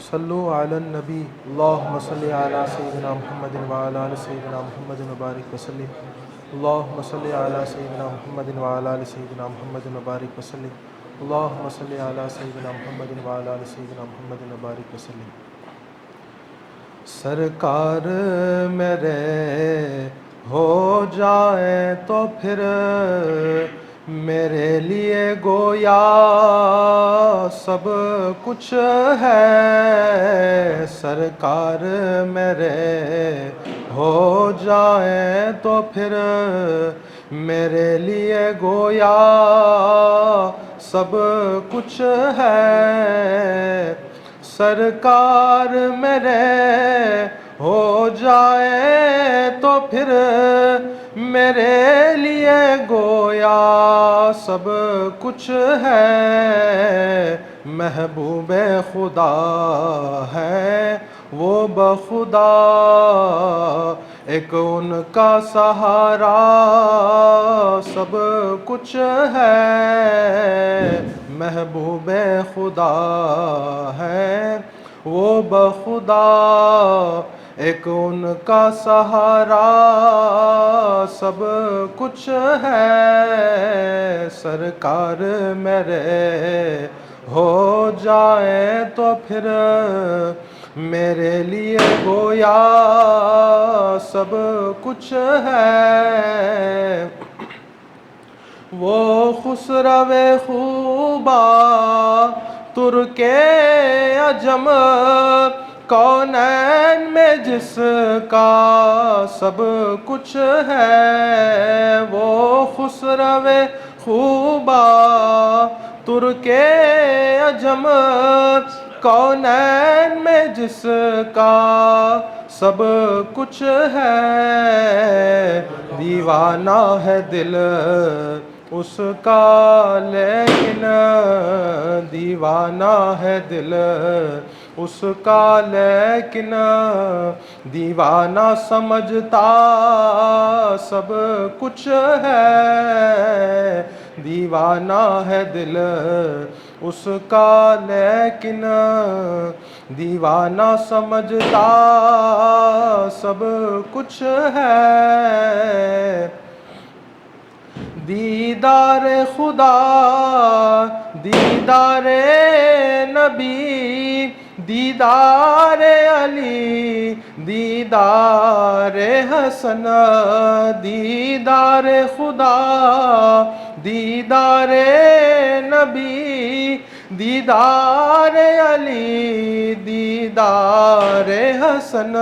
صلو علی النبی اللہم صلی علی سیدنا محمد وعلی آل سیدنا محمد وبارک وسلم اللہم صلی علی سیدنا محمد وعلی آل سیدنا محمد وبارک وسلم اللہم صلی علی سیدنا محمد وعلی آل سیدنا محمد وبارک وسلم۔ سرکار میرے ہو جائیں تو پھر میرے لیے گویا سب کچھ ہے۔ سرکار میرے ہو جائیں تو پھر میرے لیے گویا سب کچھ ہے۔ سرکار میرے ہو جائے تو پھر میرے لیے گویا سب کچھ ہے۔ محبوب خدا ہے وہ بخدا، ایک ان کا سہارا سب کچھ ہے۔ محبوب خدا ہے وہ بخدا، ایک ان کا سہارا سب کچھ ہے۔ سرکار میرے ہو جائیں تو پھر میرے لیے گویا سب کچھ ہے۔ وہ خسرو خوبا ترک عجم، کونین میں جس کا سب کچھ ہے۔ وہ خسرو خوبا ترک عجم، کونین میں جس کا سب کچھ ہے۔ دیوانہ ہے دل اس کا لیکن، دیوانہ ہے دل اس کا لیکن، دیوانہ سمجھتا سب کچھ ہے۔ دیوانہ ہے دل اس کا لیکن، دیوانہ سمجھتا سب کچھ ہے۔ دیدار خدا دیدار نبی، دیدار علی دیدار حسن، دیدار خدا دیدار نبی، دیدار علی دیدار حسن،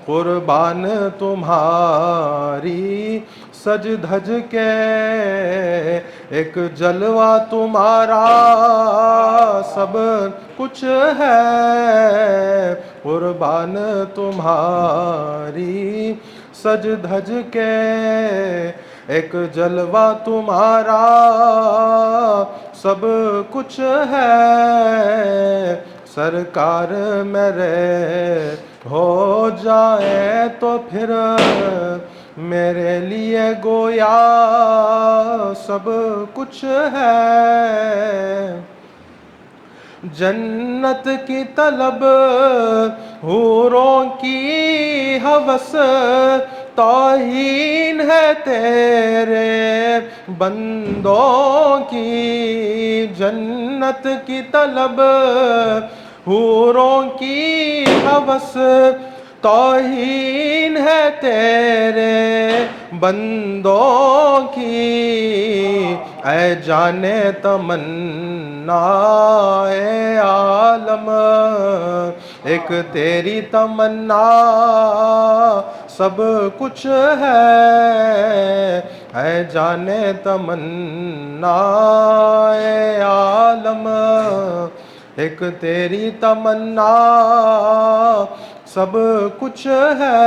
قربان تمہاری سج دھج کے ایک جلوہ تمہارا سب کچھ ہے۔ قربان تمہاری سج دھج کے ایک جلوہ تمہارا سب کچھ ہے۔ سرکار میرے ہو جائیں تو پھر میرے لیے گویا سب کچھ ہے۔ جنت کی طلب حوروں کی ہوس، توہین ہے تیرے بندوں کی۔ جنت کی طلب حوروں کی ہوس، توہین ہے تیرے بندوں کی۔ اے جانے تمنا اے عالم، ایک تیری تمنا سب کچھ ہے۔ اے جانے تمنا اے عالم، ایک تیری تمنا سب کچھ ہے۔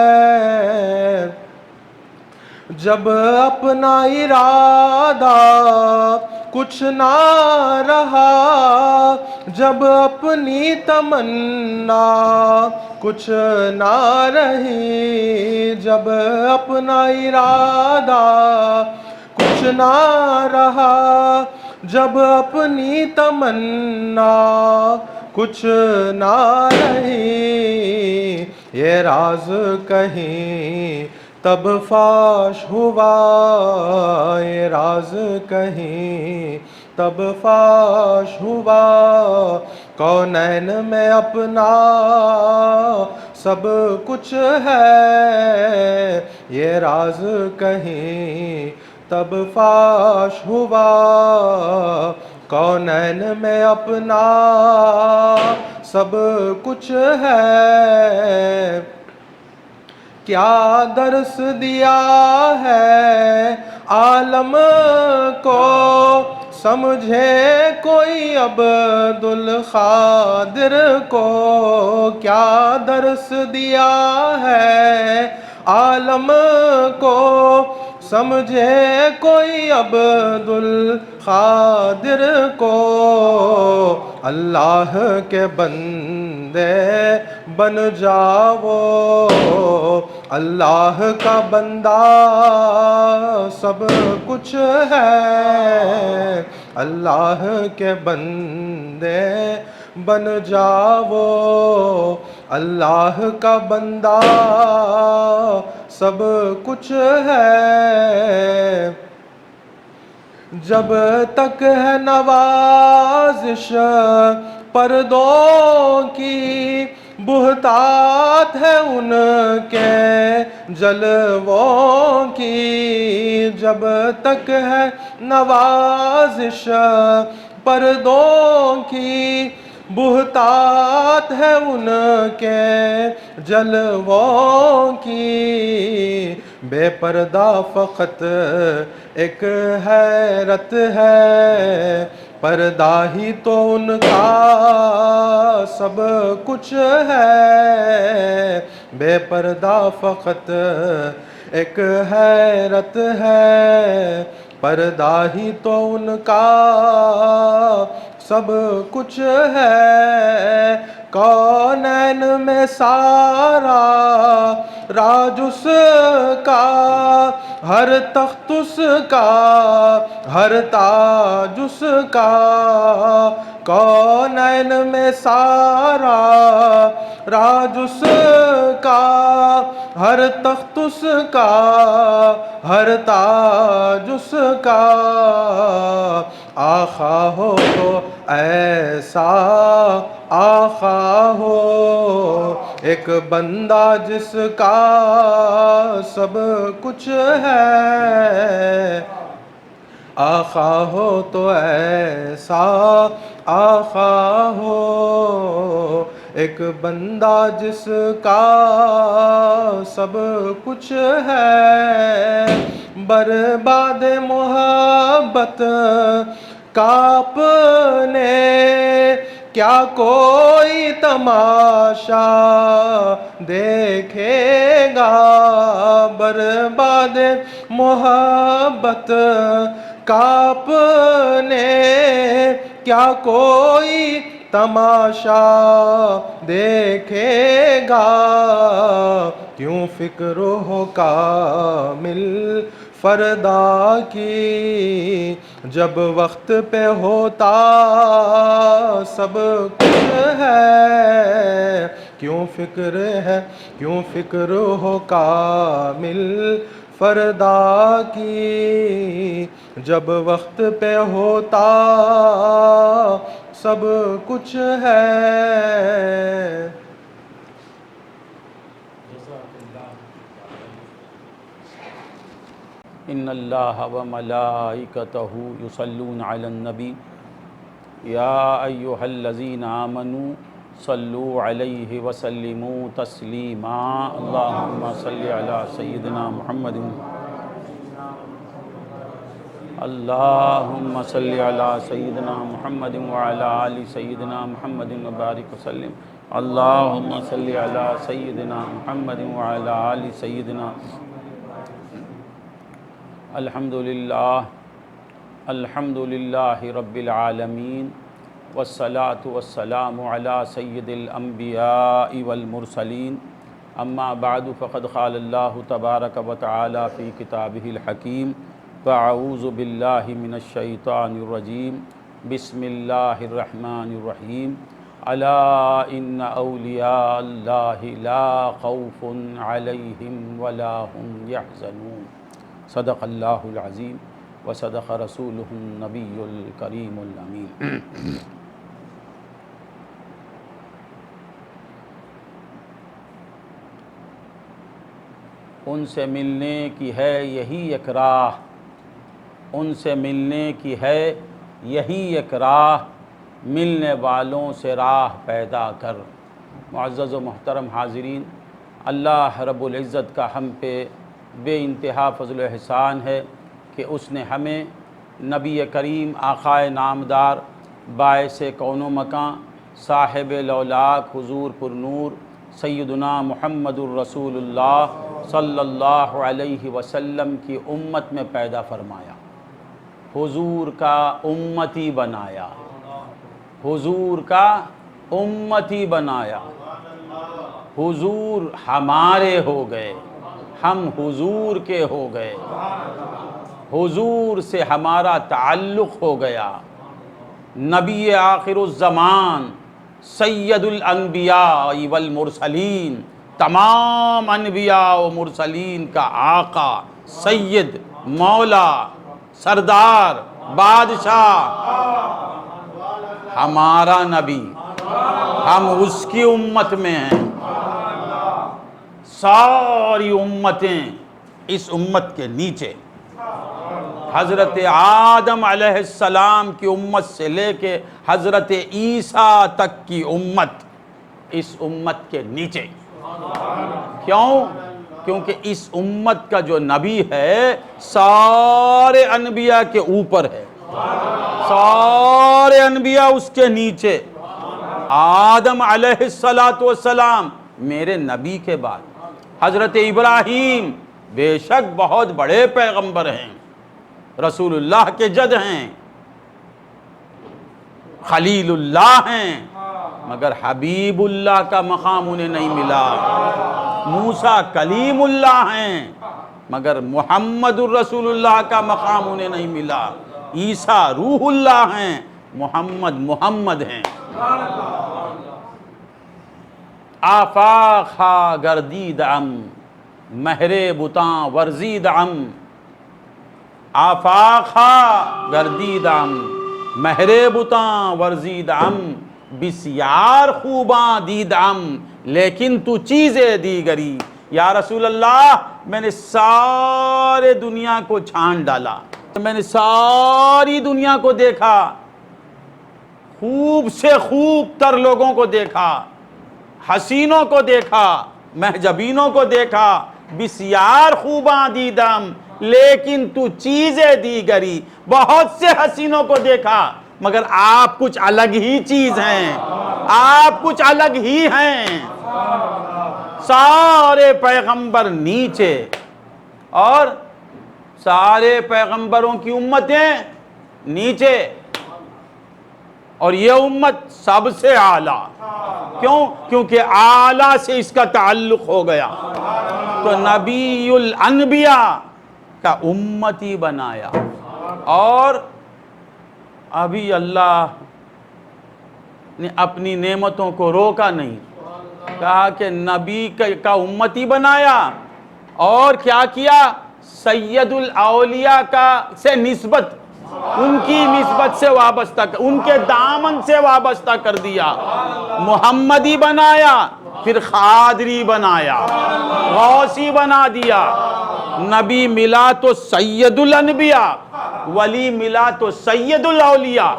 جب اپنا ارادہ کچھ نہ رہا، جب اپنی تمنا کچھ نہ رہی، جب اپنا ارادہ کچھ نہ رہا، جب اپنی تمنا کچھ نہ رہی، یہ راز کہیں تب فاش ہوا، یہ راز کہیں تب فاش ہوا، کونین میں اپنا سب کچھ ہے، یہ راز کہیں تب فاش ہوا، کونین میں اپنا سب کچھ ہے، کیا درس دیا ہے عالم کو، سمجھے کوئی عبد القادر کو، کیا درس دیا ہے عالم کو، سمجھے کوئی عبد القادر کو، اللہ کے بندے بن جاؤ، اللہ کا بندہ سب کچھ ہے، اللہ کے بندے بن جاؤ، اللہ کا بندہ سب کچھ ہے، جب تک ہے نوازش پردوں کی، بہتات ہے ان کے جلووں کی، جب تک ہے نوازش پردوں کی، بہتات ہے ان کے جلووں کی، بے پردہ فقط ایک حیرت ہے، پردہ ہی تو ان کا سب کچھ ہے، بے پردہ فقط ایک حیرت ہے، پردہ ہی تو ان کا سب کچھ ہے، کونین میں سارا راج اس کا، ہر تخت اس کا، ہر تاج اس کا، کونین میں سارا راج اس کا، ہر تخت اس کا، ہر تاج اس کا، آقا ہو تو ایسا آقا ہو، ایک بندہ جس کا سب کچھ ہے، آقا ہو تو ایسا آقا ہو، ایک بندہ جس کا سب کچھ ہے، برباد محبت کا اپنے کیا کوئی تماشا دیکھے گا، برباد محبت کا اپنے کیا کوئی تماشا دیکھے گا، کیوں فکر ہو کامل فردا کی، جب وقت پہ ہوتا سب کچھ ہے، کیوں فکر ہے، کیوں فکر ہو کامل فردا کی، جب وقت پہ ہوتا سب کچھ ہے۔ ان اللہ و ملائکتہ یصلون علی النبی یا ایہا الذین آمنوا صلوا علیہ وسلموا تسلیما، اللہم صلی علی سیدنا محمد، اللہم صلی علی سیدنا محمد وعلی آل سیدنا محمد وبارک وسلم، اللہم صلی علی سیدنا محمد وعلی آل سیدنا، الحمدللہ الحمدللہ رب العالمین، والصلاة والسلام علی سید الانبیاء والمرسلین، اما بعد فقد قال اللہ تبارک و تعالی فی کتابہ الحکیم، فاعوذ باللہ من الشیطان الرجیم، بسم اللہ الرحمن الرحیم، الا ان اولیاء اللہ لا خوف علیہم ولا هم یحزنون۔ صدق اللہ العظیم وصدق رسولہ النبی الکریم الامین۔ ان سے ملنے کی ہے یہی ایک راہ، ان سے ملنے کی ہے یہی ایک راہ، ملنے والوں سے راہ پیدا کر۔ معزز و محترم حاضرین، اللہ رب العزت کا ہم پہ بے انتہا فضل و احسان ہے کہ اس نے ہمیں نبی کریم آقائے نامدار باعث کون و مکان صاحب لولاک حضور پر نور سیدنا محمد الرسول اللہ صلی اللہ علیہ وسلم کی امت میں پیدا فرمایا، حضور کا امتی بنایا، حضور کا امتی بنایا۔ حضور ہمارے ہو گئے، ہم حضور کے ہو گئے، حضور سے ہمارا تعلق ہو گیا۔ نبی آخر الزمان سید الانبیاء والمرسلین، تمام انبیاء و مرسلین کا آقا، سید، مولا، سردار، بادشاہ، ہمارا نبی، ہم اس کی امت میں ہیں۔ ساری امتیں اس امت کے نیچے، حضرت آدم علیہ السلام کی امت سے لے کے حضرت عیسیٰ تک کی امت اس امت کے نیچے۔ کیوں؟ کیونکہ اس امت کا جو نبی ہے سارے انبیاء کے اوپر ہے، سارے انبیاء اس کے نیچے۔ آدم علیہ السلام میرے نبی کے بعد، حضرت ابراہیم بے شک بہت بڑے پیغمبر ہیں، رسول اللہ کے جد ہیں، خلیل اللہ ہیں، مگر حبیب اللہ کا مقام انہیں نہیں ملا۔ موسیٰ کلیم اللہ ہیں، مگر محمد الرسول اللہ کا مقام انہیں نہیں ملا۔ عیسیٰ روح اللہ ہیں، محمد ہیں۔ آفاق ہا گردید ام مہر بتاں ورزید ام، آفاق ہا گردید ام مہر بتاں ورزید ام، بسیار خوباں دید ام لیکن تو چیزیں دیگری۔ یا رسول اللہ، میں نے سارے دنیا کو چھان ڈالا، میں نے ساری دنیا کو دیکھا، خوب سے خوب تر لوگوں کو دیکھا، حسینوں کو دیکھا، محجبینوں کو دیکھا، بسیار خوباں دیدم لیکن تو چیزیں دیگری۔ بہت سے حسینوں کو دیکھا مگر آپ کچھ الگ ہی چیز ہیں، آپ کچھ الگ ہی ہیں۔ سارے پیغمبر نیچے اور سارے پیغمبروں کی امتیں نیچے، اور یہ امت سب سے اعلیٰ۔ کیوں؟ کیونکہ اعلیٰ سے اس کا تعلق ہو گیا، تو نبی الانبیاء کا امتی بنایا۔ اور ابھی اللہ نے اپنی نعمتوں کو روکا نہیں، کہا کہ نبی کا امتی بنایا، اور کیا کیا؟ سید الاولیاء سے نسبت، ان کی نسبت سے وابستہ، ان کے دامن سے وابستہ کر دیا۔ محمدی بنایا، پھر خادری بنایا، غوثی بنا دیا۔ نبی ملا تو سید الانبیاء، ولی ملا تو سید الاولیاء۔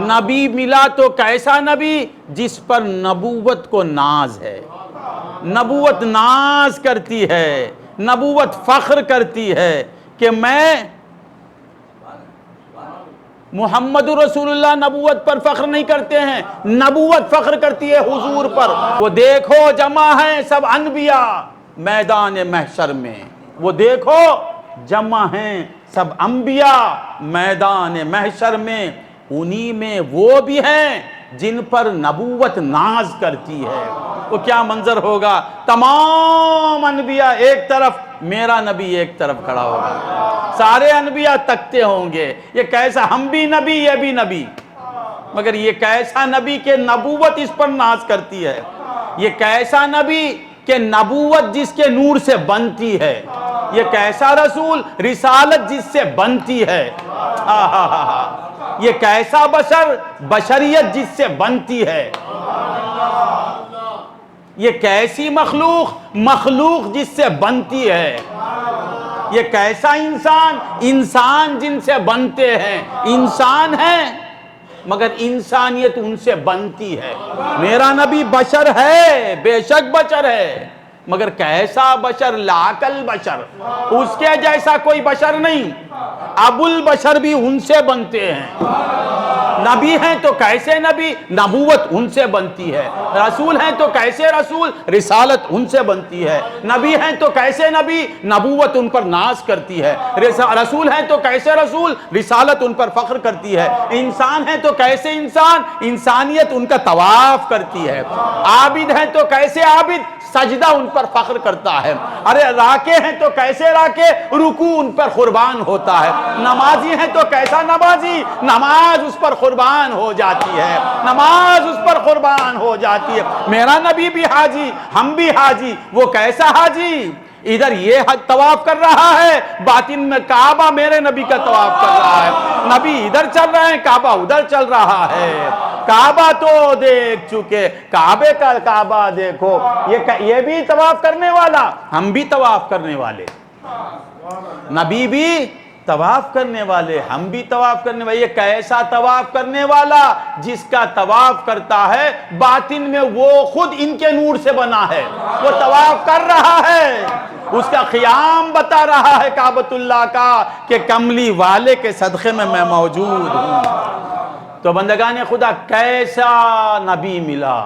نبی ملا تو کیسا نبی؟ جس پر نبوت کو ناز ہے، نبوت ناز کرتی ہے، نبوت فخر کرتی ہے کہ میں محمد رسول اللہ نبوت پر فخر نہیں کرتے ہیں، نبوت فخر کرتی ہے حضور پر۔ وہ دیکھو جمع ہیں سب انبیاء میدان محشر میں، وہ دیکھو جمع ہیں سب انبیاء میدان محشر میں، انہی میں وہ بھی ہیں جن پر نبوت ناز کرتی ہے۔ وہ کیا منظر ہوگا؟ تمام انبیاء ایک طرف، میرا نبی ایک طرف کھڑا ہوگا، سارے انبیاء تکتے ہوں گے، یہ کیسا؟ ہم بھی نبی، یہ بھی نبی، مگر یہ کیسا نبی کہ نبوت اس پر ناز کرتی ہے، یہ کیسا نبی کہ نبوت جس کے نور سے بنتی ہے، یہ کیسا رسول رسالت جس سے بنتی ہے، یہ کیسا بشر بشریت جس سے بنتی ہے، یہ کیسی مخلوق مخلوق جس سے بنتی ہے، یہ کیسا انسان انسان جن سے بنتے ہیں، انسان ہیں مگر انسانیت ان سے بنتی ہے۔ میرا نبی بشر ہے، بے شک بشر ہے، مگر کیسا بشر، لاکل بشر، اس کے جیسا کوئی بشر نہیں، ابو البشر بھی ان سے بنتے ہیں۔ نبی ہیں تو کیسے نبی، نبوت ان سے بنتی ہے، رسول ہیں تو کیسے رسول، رسالت ان سے بنتی ہے، نبی ہیں تو کیسے نبی، نبوت ان پر ناز کرتی ہے، رسول ہیں تو کیسے رسول، رسالت ان پر فخر کرتی ہے، انسان ہیں تو کیسے انسان، انسانیت ان کا طواف کرتی ہے، عابد ہیں تو کیسے عابد، سجدہ ان پر فخر کرتا ہے، ارے راکع ہیں تو کیسے راکع، رکوع ان پر قربان ہوتا ہے، نمازی ہیں تو کیسا نمازی، نماز اس پر قربان ہو جاتی ہے، نماز اس پر قربان ہو جاتی ہے۔ میرا نبی بھی حاجی، ہم بھی حاجی، وہ کیسا حاجی، ادھر یہ حج طواف کر رہا ہے، باطن میں کعبہ میرے نبی کا طواف کر رہا ہے، نبی ادھر چل رہے ہیں، کعبہ ادھر چل رہا ہے، کعبہ تو دیکھ چکے، کعبے کا کعبہ دیکھو، یہ بھی طواف کرنے والا، ہم بھی طواف کرنے والے، نبی بھی طواف کرنے والے، ہم بھی طواف کرنے والے، یہ کیسا طواف کرنے والا، جس کا طواف کرتا ہے باطن میں وہ خود ان کے نور سے بنا ہے، وہ طواف کر رہا ہے، اس کا قیام بتا رہا ہے کعبۃ اللہ کا کہ کملی والے کے صدقے میں میں موجود ہوں۔ تو بندگان خدا کیسا نبی ملا،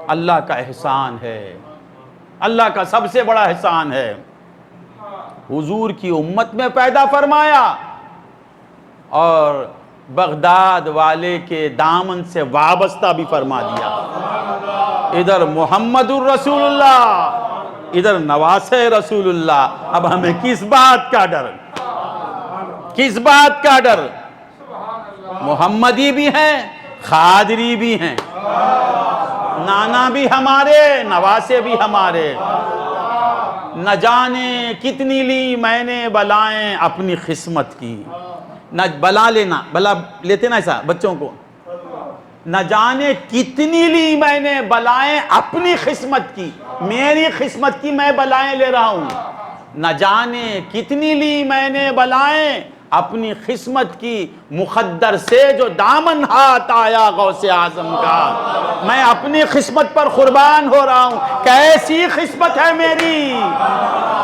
اللہ کا احسان ہے، اللہ کا سب سے بڑا احسان ہے، حضور کی امت میں پیدا فرمایا اور بغداد والے کے دامن سے وابستہ بھی فرما دیا، ادھر محمد الرسول اللہ، ادھر نواسہ رسول اللہ، اب ہمیں کس بات کا ڈر، کس بات کا ڈر، محمدی بھی ہیں، خادری بھی ہیں، نانا بھی ہمارے، نواسے بھی ہمارے، نہ جانے کتنی لی میں نے بلائیں اپنی قسمت کی، نہ بلا لینا، بلا لیتے نا ایسا بچوں کو، نہ جانے کتنی لی میں نے بلائیں اپنی قسمت کی، میری قسمت کی میں بلائیں لے رہا ہوں، نہ جانے کتنی لی میں نے بلائیں اپنی قسمت کی، مقدر سے جو دامن ہاتھ آیا غوث اعظم کا، میں اپنی قسمت پر قربان ہو رہا ہوں، کیسی قسمت ہے میری،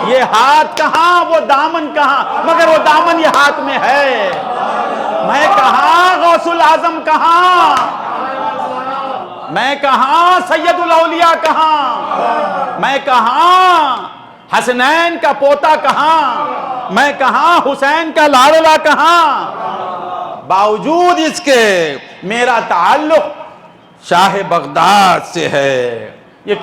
یہ ہاتھ کہاں وہ دامن کہاں، مگر وہ دامن یہ ہاتھ میں ہے، میں کہاں غوث الاعظم کہاں، میں کہاں سید الاولیاء کہاں، میں کہاں حسنین کا پوتا کہاں، میں کہاں حسین کا لاڑلا کہاں، باوجود اس کے میرا تعلق شاہ بغداد سے ہے، یہ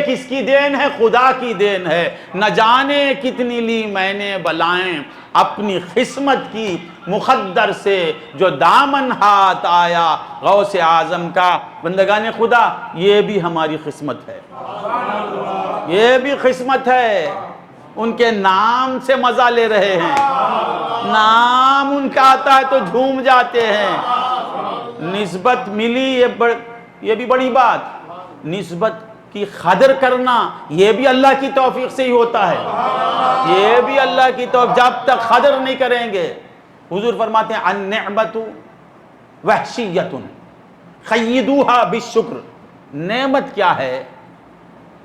کس کی دین ہے، خدا کی دین ہے، نہ جانے کتنی لی میں نے بلائیں اپنی قسمت کی، مقدر سے جو دامن ہاتھ آیا غوث اعظم کا۔ بندگان خدا یہ بھی ہماری قسمت ہے، یہ بھی قسمت ہے، ان کے نام سے مزہ لے رہے ہیں، نام ان کا آتا ہے تو جھوم جاتے ہیں، نسبت ملی، یہ بھی بڑی بات، نسبت کی قدر کرنا یہ بھی اللہ کی توفیق سے ہی ہوتا ہے، یہ بھی اللہ کی توفیق، جب تک قدر نہیں کریں گے، حضور فرماتے ہیں النعمت وحشیۃ قیدوها بالشکر، نعمت کیا ہے،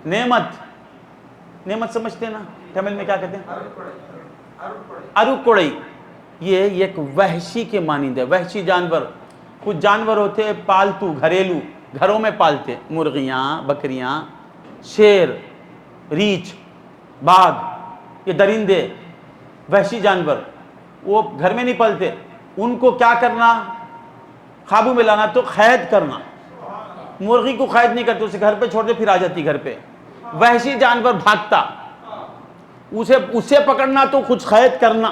نعمت سمجھتے ہیں نا، تمل میں کیا کہتے ہیں، اروکڑئی، یہ ایک وحشی کے مانند ہے، وحشی جانور، کچھ جانور ہوتے ہیں پالتو گھریلو، گھروں میں پالتے، مرغیاں، بکریاں، شیر، ریچھ، باغ، یہ درندے، وحشی جانور، وہ گھر میں نہیں پالتے، ان کو کیا کرنا، قابو میں لانا تو قید کرنا، مرغی کو قید نہیں کرتے، اسے گھر پہ چھوڑ دے پھر آ جاتی گھر پہ، وحشی جانور بھاگتا، اسے پکڑنا تو کچھ قید کرنا،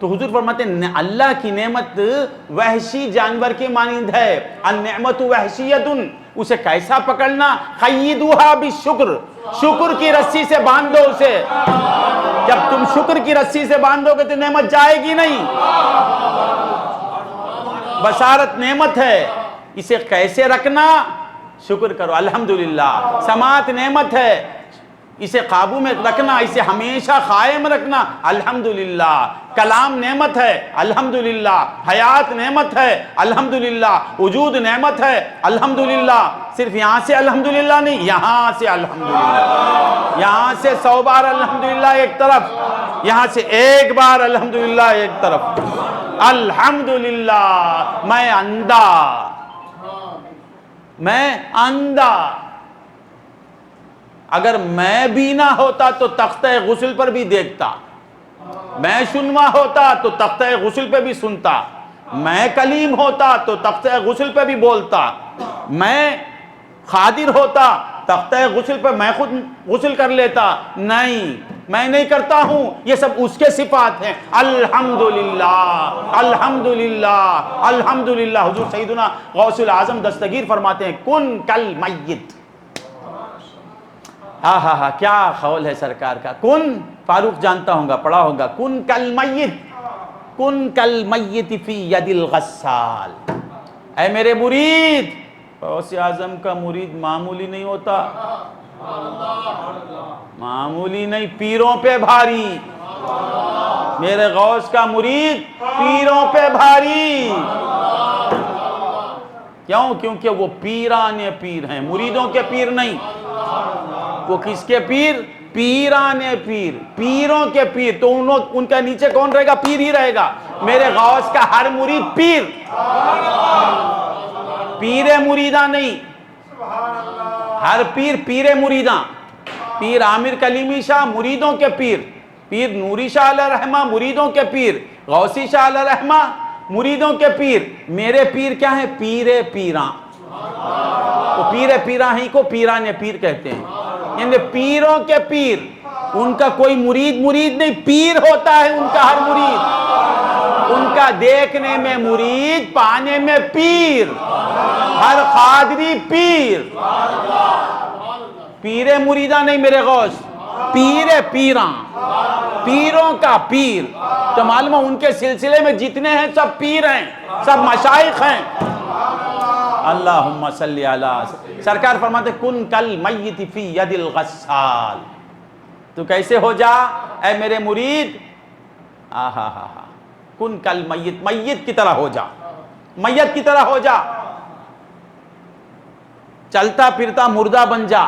تو حضور فرماتے ہیں اللہ کی نعمت وحشی جانور کی مانند ہے، النعمت وحشیۃ، اسے کیسا پکڑنا؟ قیدوہا بالشکر، شکر کی رسی سے باندھ دو اسے، جب تم شکر کی رسی سے باندھو گے تو نعمت جائے گی نہیں۔ بشارت نعمت ہے، اسے کیسے رکھنا؟ شکر کرو الحمدللہ۔ سماعت نعمت ہے، اسے قابو میں رکھنا، اسے ہمیشہ قائم رکھنا الحمدللہ۔ کلام نعمت ہے الحمدللہ، حیات نعمت ہے الحمدللہ، وجود نعمت ہے الحمدللہ۔ صرف یہاں سے الحمدللہ نہیں، یہاں سے الحمدللہ، یہاں سے 100 بار الحمدللہ ایک طرف، یہاں سے ایک بار الحمدللہ ایک طرف۔ الحمدللہ میں اندھا، میں اندھا، اگر میں بینا ہوتا تو تختہ غسل پر بھی دیکھتا، میں سنوا ہوتا تو تختہ غسل پہ بھی سنتا، میں کلیم ہوتا تو تختہ غسل پہ بھی بولتا، میں قادر ہوتا تختہ غسل پہ میں خود غسل کر لیتا، نہیں میں نہیں کرتا ہوں، یہ سب اس کے صفات ہیں۔ الحمدللہ الحمدللہ الحمدللہ۔ حضور سیدنا غوث العظم دستگیر فرماتے ہیں کن کل میت۔ ہاں ہاں ہاں، کیا قول ہے سرکار کا، کن، فاروق جانتا ہوں گا، پڑھا ہوگا، کن کل میت، کن کل میت فی ید الغسال۔ اے میرے مرید، غوث اعظم کا مرید معمولی نہیں ہوتا، معمولی نہیں، پیروں پہ بھاری۔ میرے غوث کا مرید پیروں پہ بھاری، کیوں؟ کیونکہ وہ پیران پیر ہیں، مریدوں کے پیر نہیں۔ وہ کس کے پیر؟ پیران پیر، پیروں کے پیر۔ تو ان کا نیچے کون رہے گا؟ پیر ہی رہے گا۔ میرے غوث کا ہر مرید پیر، پیر مریداں نہیں، ہر پیر پیر مریداں۔ پیر عامر کلیمی شاہ مریدوں کے پیر، پیر نوری شاہ علیہ رحمہ مریدوں کے پیر، غوثی شاہ علیہ رحمہ مریدوں کے پیر۔ میرے پیر کیا ہیں؟ پیر پیراں۔ تو پیر پیراں ہی کو پیران پیر کہتے ہیں، یعنی پیروں کے پیر۔ ان کا کوئی مرید نہیں، پیر ہوتا ہے ان کا ہر مرید، ان کا دیکھنے میں مرید، پانے میں پیر، ہر قادری پیر۔ پیر مریدہ نہیں میرے غوث، پیر پیراں، پیروں کا پیر۔ تو معلوم ان کے سلسلے میں جتنے ہیں سب پیر ہیں، سب مشائخ ہیں۔ اللہم صلی علی، سرکار فرماتے کن کل میت فی ید الغسال۔ تو کیسے ہو جا اے میرے مرید؟ آہا ہا ہا، کن کل میت، میت کی طرح ہو جا، میت کی طرح ہو جا، چلتا پھرتا مردہ بن جا،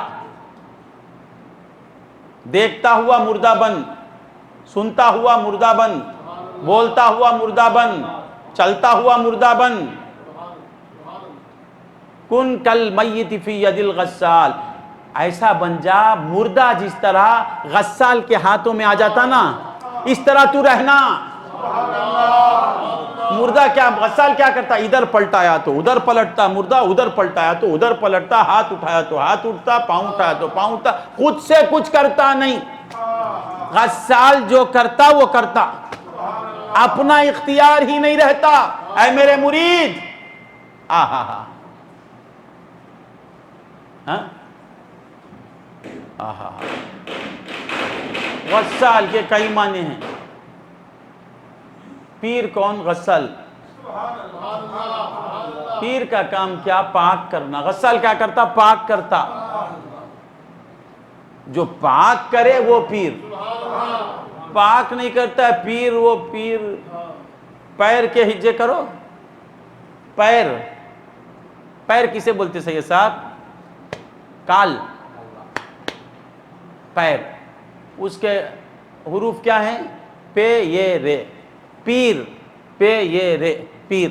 دیکھتا ہوا مردہ بن، سنتا ہوا مردہ بن، بولتا ہوا مردہ بن، چلتا ہوا مردہ بن۔ کن کل میت فی ید الغسال، ایسا بن جا مردہ جس طرح غسال کے ہاتھوں میں آ جاتا نا، اس طرح تو رہنا۔ مردہ کیا، غسال کیا کرتا؟ ادھر پلٹایا تو ادھر پلٹتا، مردہ ادھر پلٹایا تو ادھر پلٹتا، ہاتھ اٹھایا تو ہاتھ اٹھتا، پاؤں اٹھایا تو پاؤں اٹھتا، خود سے کچھ کرتا نہیں۔ غسال جو کرتا وہ کرتا، اپنا اختیار ہی نہیں رہتا۔ اے میرے مرید، آہا ہا آہا، غسال کے کئی معنی ہیں۔ پیر کون؟ غسل۔ پیر کا کام کیا؟ پاک کرنا۔ غسل کیا کرتا؟ پاک کرتا۔ جو پاک کرے وہ پیر، پاک نہیں کرتا پیر، وہ پیر۔ پیر کے ہجے کرو، پیر، پیر کسے بولتے سید صاحب؟ کال، پیر، اس کے حروف کیا ہیں؟ پے یہ رے، پیر، پے یہ رے، پیر۔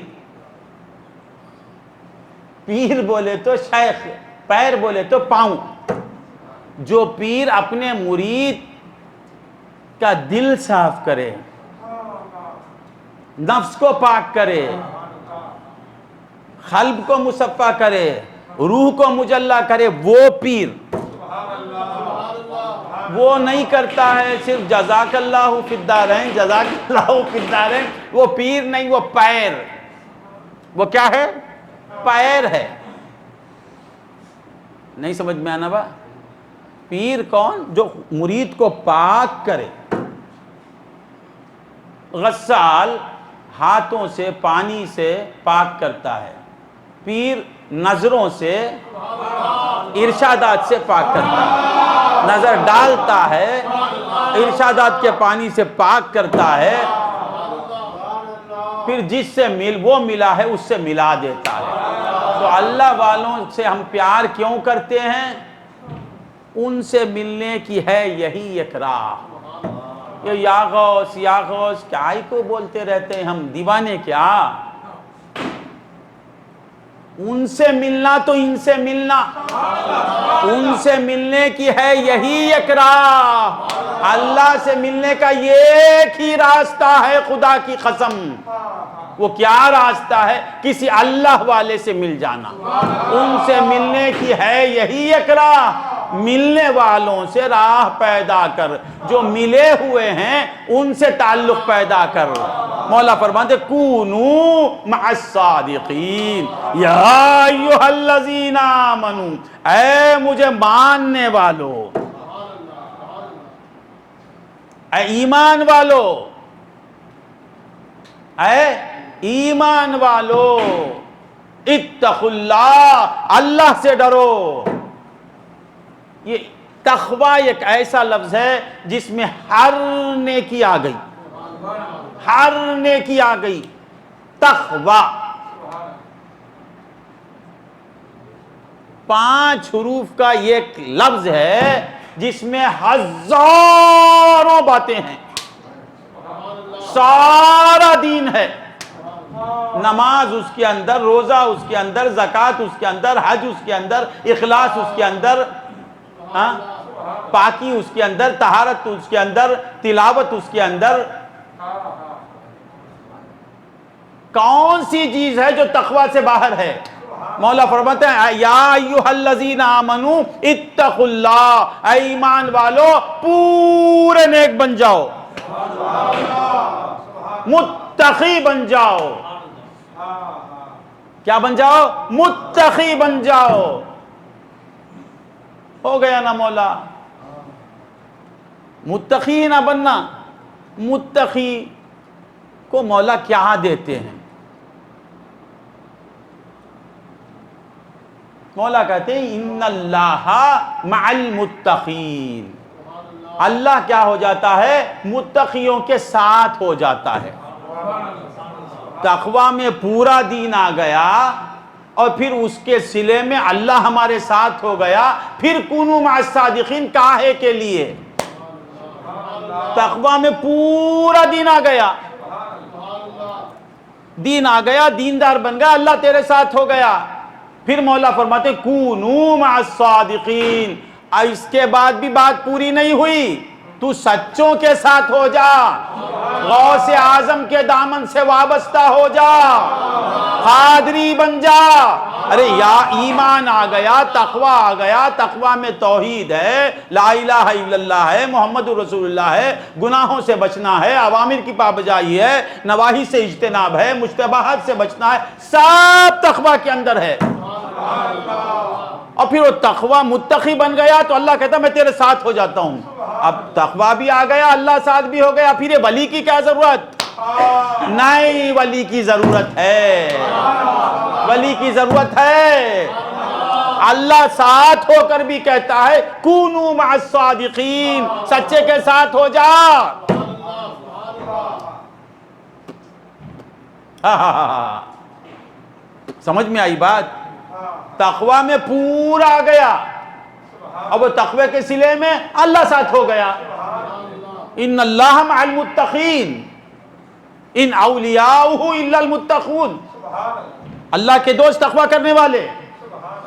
پیر بولے تو شیخ، پیر بولے تو پاؤں۔ جو پیر اپنے مرید کا دل صاف کرے، نفس کو پاک کرے، قلب کو مصفا کرے، روح کو مجلہ کرے، وہ پیر۔ وہ نہیں کرتا ہے صرف جزاک اللہ فی الدارین، جزاک اللہ فی الدارین، وہ پیر نہیں، وہ پیر، وہ کیا ہے؟ پیر ہے۔ نہیں سمجھ میں آنا با؟ پیر کون؟ جو مرید کو پاک کرے۔ غسال ہاتھوں سے پانی سے پاک کرتا ہے، پیر نظروں سے ارشادات سے پاک کرتا ہے، نظر ڈالتا ہے، ارشادات کے پانی سے پاک کرتا ہے، پھر جس سے وہ ملا ہے اس سے ملا دیتا ہے۔ تو اللہ والوں سے ہم پیار کیوں کرتے ہیں؟ ان سے ملنے کی ہے یہی ایک راہ۔ یہ یا غوث یا غوث کیا ہی کو بولتے رہتے ہیں ہم، دیوانے کیا؟ ان سے ملنا تو ان سے ملنا، ان سے ملنے کی ہے یہی ایک راہ۔ اللہ سے ملنے کا ایک ہی راستہ ہے، خدا کی قسم۔ وہ کیا راستہ ہے؟ کسی اللہ والے سے مل جانا۔ ان سے ملنے کی ہے یہی ایک راہ۔ ملنے والوں سے راہ پیدا کر، جو ملے ہوئے ہیں ان سے تعلق پیدا کر۔ مولا فرماتے کونوا مع الصادقین یا ایھا الذین آمنوا، اے مجھے ماننے والو، اے ایمان والو، اے ایمان والو، اتقوا اللہ، اللہ سے ڈرو۔ یہ تقوی ایک ایسا لفظ ہے جس میں ہر نیکی آ گئی، ہر نیکی آ گئی۔ تقوی 5 حروف کا ایک لفظ ہے جس میں ہزاروں باتیں ہیں، سارا دین ہے۔ نماز اس کے اندر، روزہ اس کے اندر، زکوٰۃ اس کے اندر، حج اس کے اندر، اخلاص اس کے اندر، پاکی اس کے اندر، طہارت اس کے اندر، تلاوت اس کے اندر۔ کون سی چیز ہے جو تقوی سے باہر ہے؟ مولا فرماتے ہیں یا ایھا الذین آمنوا اتقوا اللہ، اے ایمان والو پورے نیک بن جاؤ، متقی بن جاؤ۔ کیا بن جاؤ؟ متقی بن جاؤ۔ ہو گیا نا مولا؟ متقی نہ بننا، متقی کو مولا کیا دیتے ہیں؟ مولا کہتے ہیں ان اللہ مع المتقین، اللہ کیا ہو جاتا ہے؟ متقیوں کے ساتھ ہو جاتا ہے۔ تقوی میں پورا دین آ گیا اور پھر اس کے صلے میں اللہ ہمارے ساتھ ہو گیا، پھر کونوا مع الصادقین کاہے کے لیے؟ تقوی میں پورا دین آ گیا، دین آ گیا، دیندار بن گیا، اللہ تیرے ساتھ ہو گیا۔ پھر مولا فرماتے کونوا مع الصادقین، اس کے بعد بھی بات پوری نہیں ہوئی، تو سچوں کے ساتھ ہو جا، غوث اعظم کے دامن سے وابستہ ہو جا، قادری بن جا۔ ارے یا ایمان آ گیا، تقوی آ گیا، تقوی میں توحید ہے، لا الہ الا اللہ ہے، محمد رسول اللہ ہے، گناہوں سے بچنا ہے، اوامر کی پابجائی ہے، نواہی سے اجتناب ہے، مشتبہات سے بچنا ہے، سب تقوی کے اندر ہے۔ اور پھر وہ تقوی متقی بن گیا تو اللہ کہتا میں تیرے ساتھ ہو جاتا ہوں۔ اب تقوی بھی آ گیا، اللہ ساتھ بھی ہو گیا، پھر یہ ولی کی کیا ضرورت؟ نہیں، ولی کی ضرورت ہے، ولی کی ضرورت ہے۔ اللہ ساتھ ہو کر بھی کہتا ہے کونوا مع الصادقین، سچے کے ساتھ ہو جا۔ سمجھ میں آئی بات؟ تقوی میں پورا آ گیا، اب تقوی کے صلے میں اللہ ساتھ ہو گیا۔ ان اللہ مع المتقین ان اولیاؤہ الا المتقون، اللہ کے دوست تقوی کرنے والے،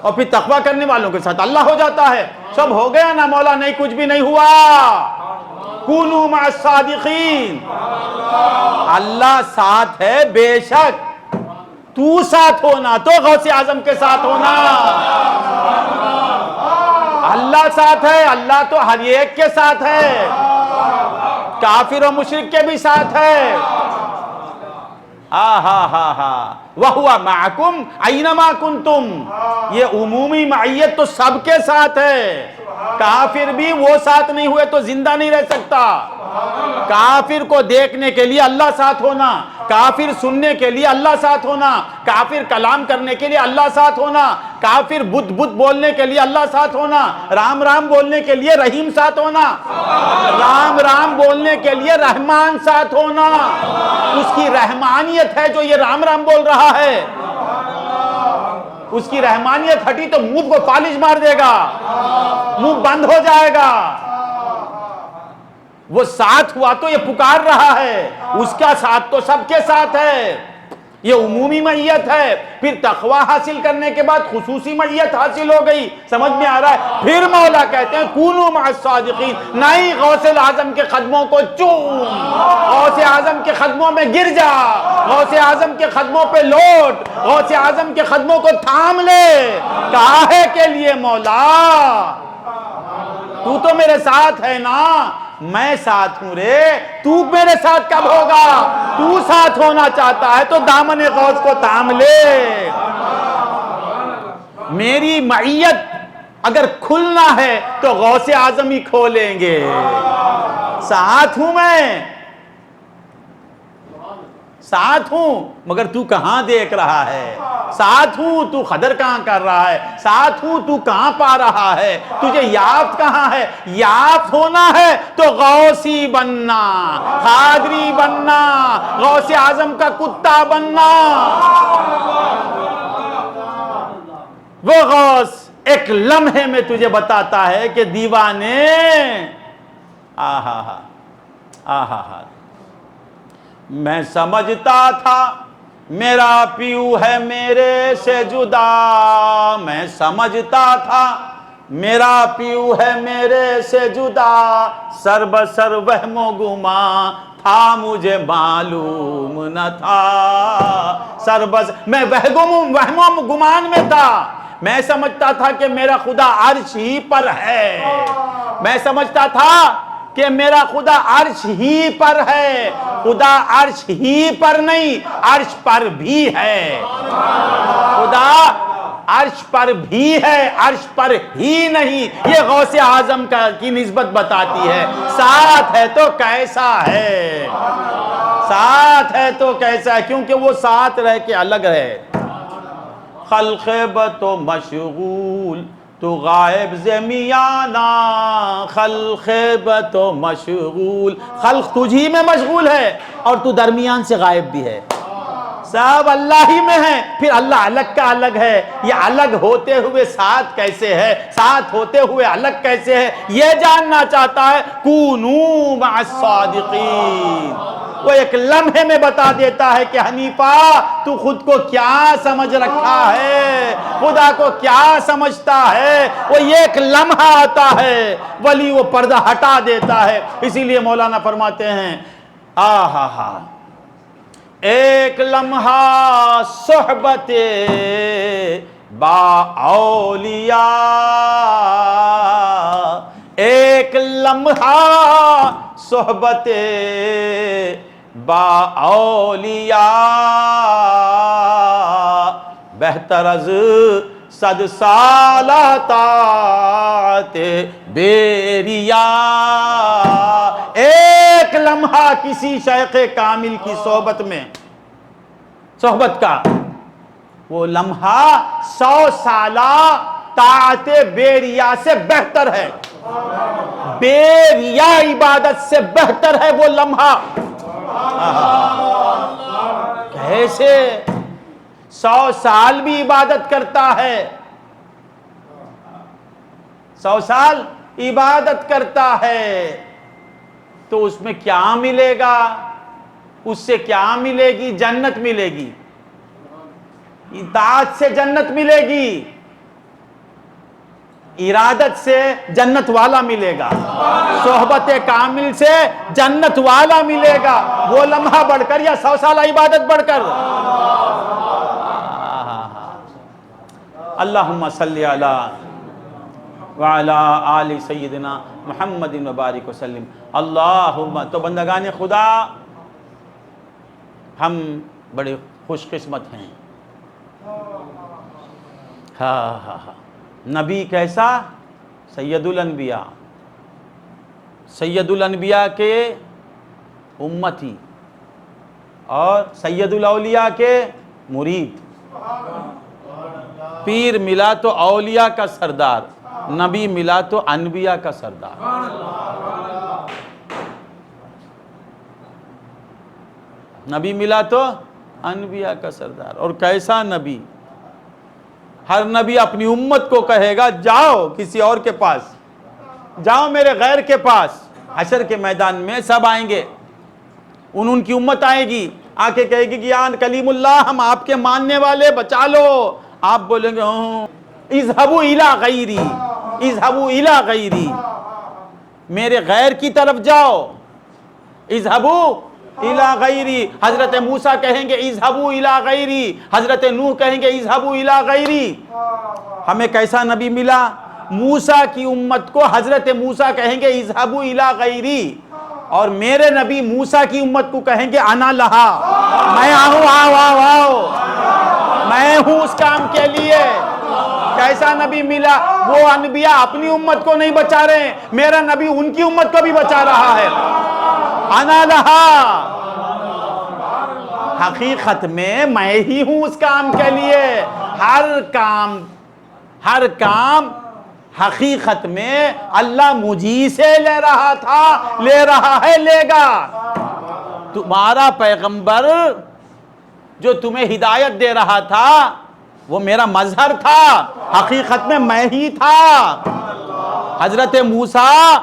اور پھر تقوی کرنے والوں کے ساتھ اللہ ہو جاتا ہے۔ سب ہو گیا نا مولا؟ نہیں، کچھ بھی نہیں ہوا۔ کونوا مع الصادقین، اللہ ساتھ ہے بے شک، تو ساتھ ہونا تو غوث اعظم کے ساتھ ہونا، اللہ ساتھ ہے، اللہ تو ہر ایک کے ساتھ ہے، کافر و مشرک کے بھی ساتھ ہے۔ وَهُوَ مَعَكُمْ أَيْنَمَا كُنْتُمْ، یہ عمومی معیت تو سب کے ساتھ ہے۔ کافر بھی وہ ساتھ نہیں ہوئے تو زندہ نہیں رہ سکتا۔ کافر کو دیکھنے کے لیے اللہ ساتھ ہونا، کافر سننے کے لیے اللہ ساتھ ہونا، کافر کلام کرنے کے لیے اللہ ساتھ ہونا، کافر بدھ بولنے کے لیے اللہ ساتھ ہونا، رام رام بولنے کے لیے رحیم ساتھ ہونا، رام رام بولنے کے لیے رحمان ساتھ ہونا۔ اس کی رحمانیت ہے جو یہ رام رام بول رہا ہے، اس کی رحمانیت ہٹی تو منہ کو فالج مار دے گا، منہ بند ہو جائے گا۔ وہ ساتھ ہوا تو یہ پکار رہا ہے، اس کا ساتھ تو سب کے ساتھ ہے، یہ عمومی معیت ہے۔ پھر تقوی حاصل کرنے کے بعد خصوصی معیت حاصل ہو گئی، سمجھ میں آ رہا ہے؟ پھر مولا کہتے ہیں کونوا مع الصادقین، نہیں غوث اعظم کے قدموں کو چوم، غوث اعظم کے قدموں میں گر جا، غوث اعظم کے قدموں پہ لوٹ، غوث اعظم کے قدموں کو تھام لے۔ کاہے کے لیے مولا؟ تو تو میرے ساتھ ہے نا، میں ساتھ ہوں رے، تو میرے ساتھ کب ہوگا؟ تو ساتھ ہونا چاہتا ہے تو دامن غوث کو تھام لے۔ میری معیت اگر کھلنا ہے تو غوث اعظم ہی کھولیں گے۔ ساتھ ہوں میں، ساتھ ہوں، مگر تو کہاں دیکھ رہا ہے؟ ساتھ ہوں، تو قدر کہاں کر رہا ہے؟ ساتھ ہوں، تو کہاں پا رہا ہے؟ تجھے یافت کہاں ہے؟ یافت ہونا ہے تو غوثی بننا، قادری بننا، غوث اعظم کا کتا بننا۔ وہ غوث ایک لمحے میں تجھے بتاتا ہے کہ دیوانے، میں سمجھتا تھا میرا پیو ہے میرے سے جدا، میں سمجھتا تھا میرا پیو ہے میرے سے جدا، سر بسر وہم و گمان تھا مجھے معلوم نہ تھا، سر بس میں وہم و گمان میں تھا، میں سمجھتا تھا کہ میرا خدا عرش ہی پر ہے، میں سمجھتا تھا کہ میرا خدا عرش ہی پر ہے، خدا عرش ہی پر نہیں، عرش پر بھی ہے، خدا عرش پر بھی ہے، عرش پر ہی نہیں۔ یہ غوث اعظم کی نسبت بتاتی ہے۔ ساتھ ہے تو کیسا ہے، ساتھ ہے تو کیسا ہے، کیونکہ وہ ساتھ رہ کے الگ ہے۔ خلق بتو مشغول تو غائب زمیانہ، خلق بتو مشغول، خلق تجھی میں مشغول ہے اور تو درمیان سے غائب بھی ہے، سب اللہ ہی میں ہے۔ پھر اللہ الگ کا الگ ہے، یہ الگ ہوتے ہوئے ساتھ کیسے ہے، ساتھ ہوتے ہوئے الگ کیسے ہے، یہ جاننا چاہتا ہے۔ کونوا مع الصادقین، وہ ایک لمحے میں بتا دیتا ہے کہ حنیفہ تو خود کو کیا سمجھ رکھا ہے، خدا کو کیا سمجھتا ہے۔ وہ ایک لمحہ آتا ہے، ولی وہ پردہ ہٹا دیتا ہے۔ اسی لیے مولانا فرماتے ہیں ایک لمحہ صحبت با اولیاء، ایک لمحہ صحبت با اولیاء، بہتر از 100 سالہ طاعت بے ریا۔ ایک لمحہ کسی شیخ کامل کی صحبت میں، صحبت کا وہ لمحہ 100 سالہ طاعت بے ریا سے بہتر ہے، بے ریا عبادت سے بہتر ہے وہ لمحہ۔ کیسے 100 سال بھی عبادت کرتا ہے، 100 سال عبادت کرتا ہے تو اس میں کیا ملے گا؟ اس سے کیا ملے گی؟ جنت ملے گی، اطاعت سے جنت ملے گی، ارادت سے جنت والا ملے گا، صحبت کامل سے جنت والا ملے گا۔ وہ لمحہ بڑھ کر یا 100 سالہ عبادت بڑھ کر؟ اللہم صلی علی وعلی آل سیدنا محمد وبارک وسلم اللہم۔ تو بندگان خدا، ہم بڑے خوش قسمت ہیں۔ ہاں نبی کیسا؟ سید الانبیاء، سید الانبیاء کے امتی اور سید الاولیاء کے مرید۔ پیر ملا تو اولیاء کا سردار، نبی ملا تو انبیاء کا سردار۔ نبی ملا تو انبیاء کا سردار۔ اور کیسا نبی؟ ہر نبی اپنی امت کو کہے گا جاؤ کسی اور کے پاس، جاؤ میرے غیر کے پاس۔ حشر کے میدان میں سب آئیں گے، ان کی امت آئے گی، آ کے کہے گی کہ یا کلیم اللہ، ہم آپ کے ماننے والے، بچا لو۔ آپ بولیں گے اذهبوا الی غیری، اذهبوا الی غیری، میرے غیر کی طرف جاؤ۔ اذهبوا الی غیری، حضرت موسیٰ کہیں گے اذهبوا الی غیری، حضرت نوح کہیں گے اذهبوا الی غیری۔ ہمیں کیسا نبی ملا؟ موسیٰ کی امت کو حضرت موسیٰ کہیں گے اذهبوا الی غیری، اور میرے نبی موسیٰ کی امت کو کہیں گے انا لہا، میں آؤں، آؤ، میں ہوں اس کام کے لیے۔ کیسا نبی ملا؟ وہ انبیاء اپنی امت کو نہیں بچا رہے ہیں، میرا نبی ان کی امت کو بھی بچا رہا ہے۔ انا لہا، حقیقت میں ہی ہوں اس کام کے لیے۔ ہر کام حقیقت میں اللہ مجھی سے لے رہا تھا، لے رہا ہے، لے گا۔ تمہارا پیغمبر جو تمہیں ہدایت دے رہا تھا وہ میرا مظہر تھا، حقیقت میں ہی تھا۔ حضرت موسیٰ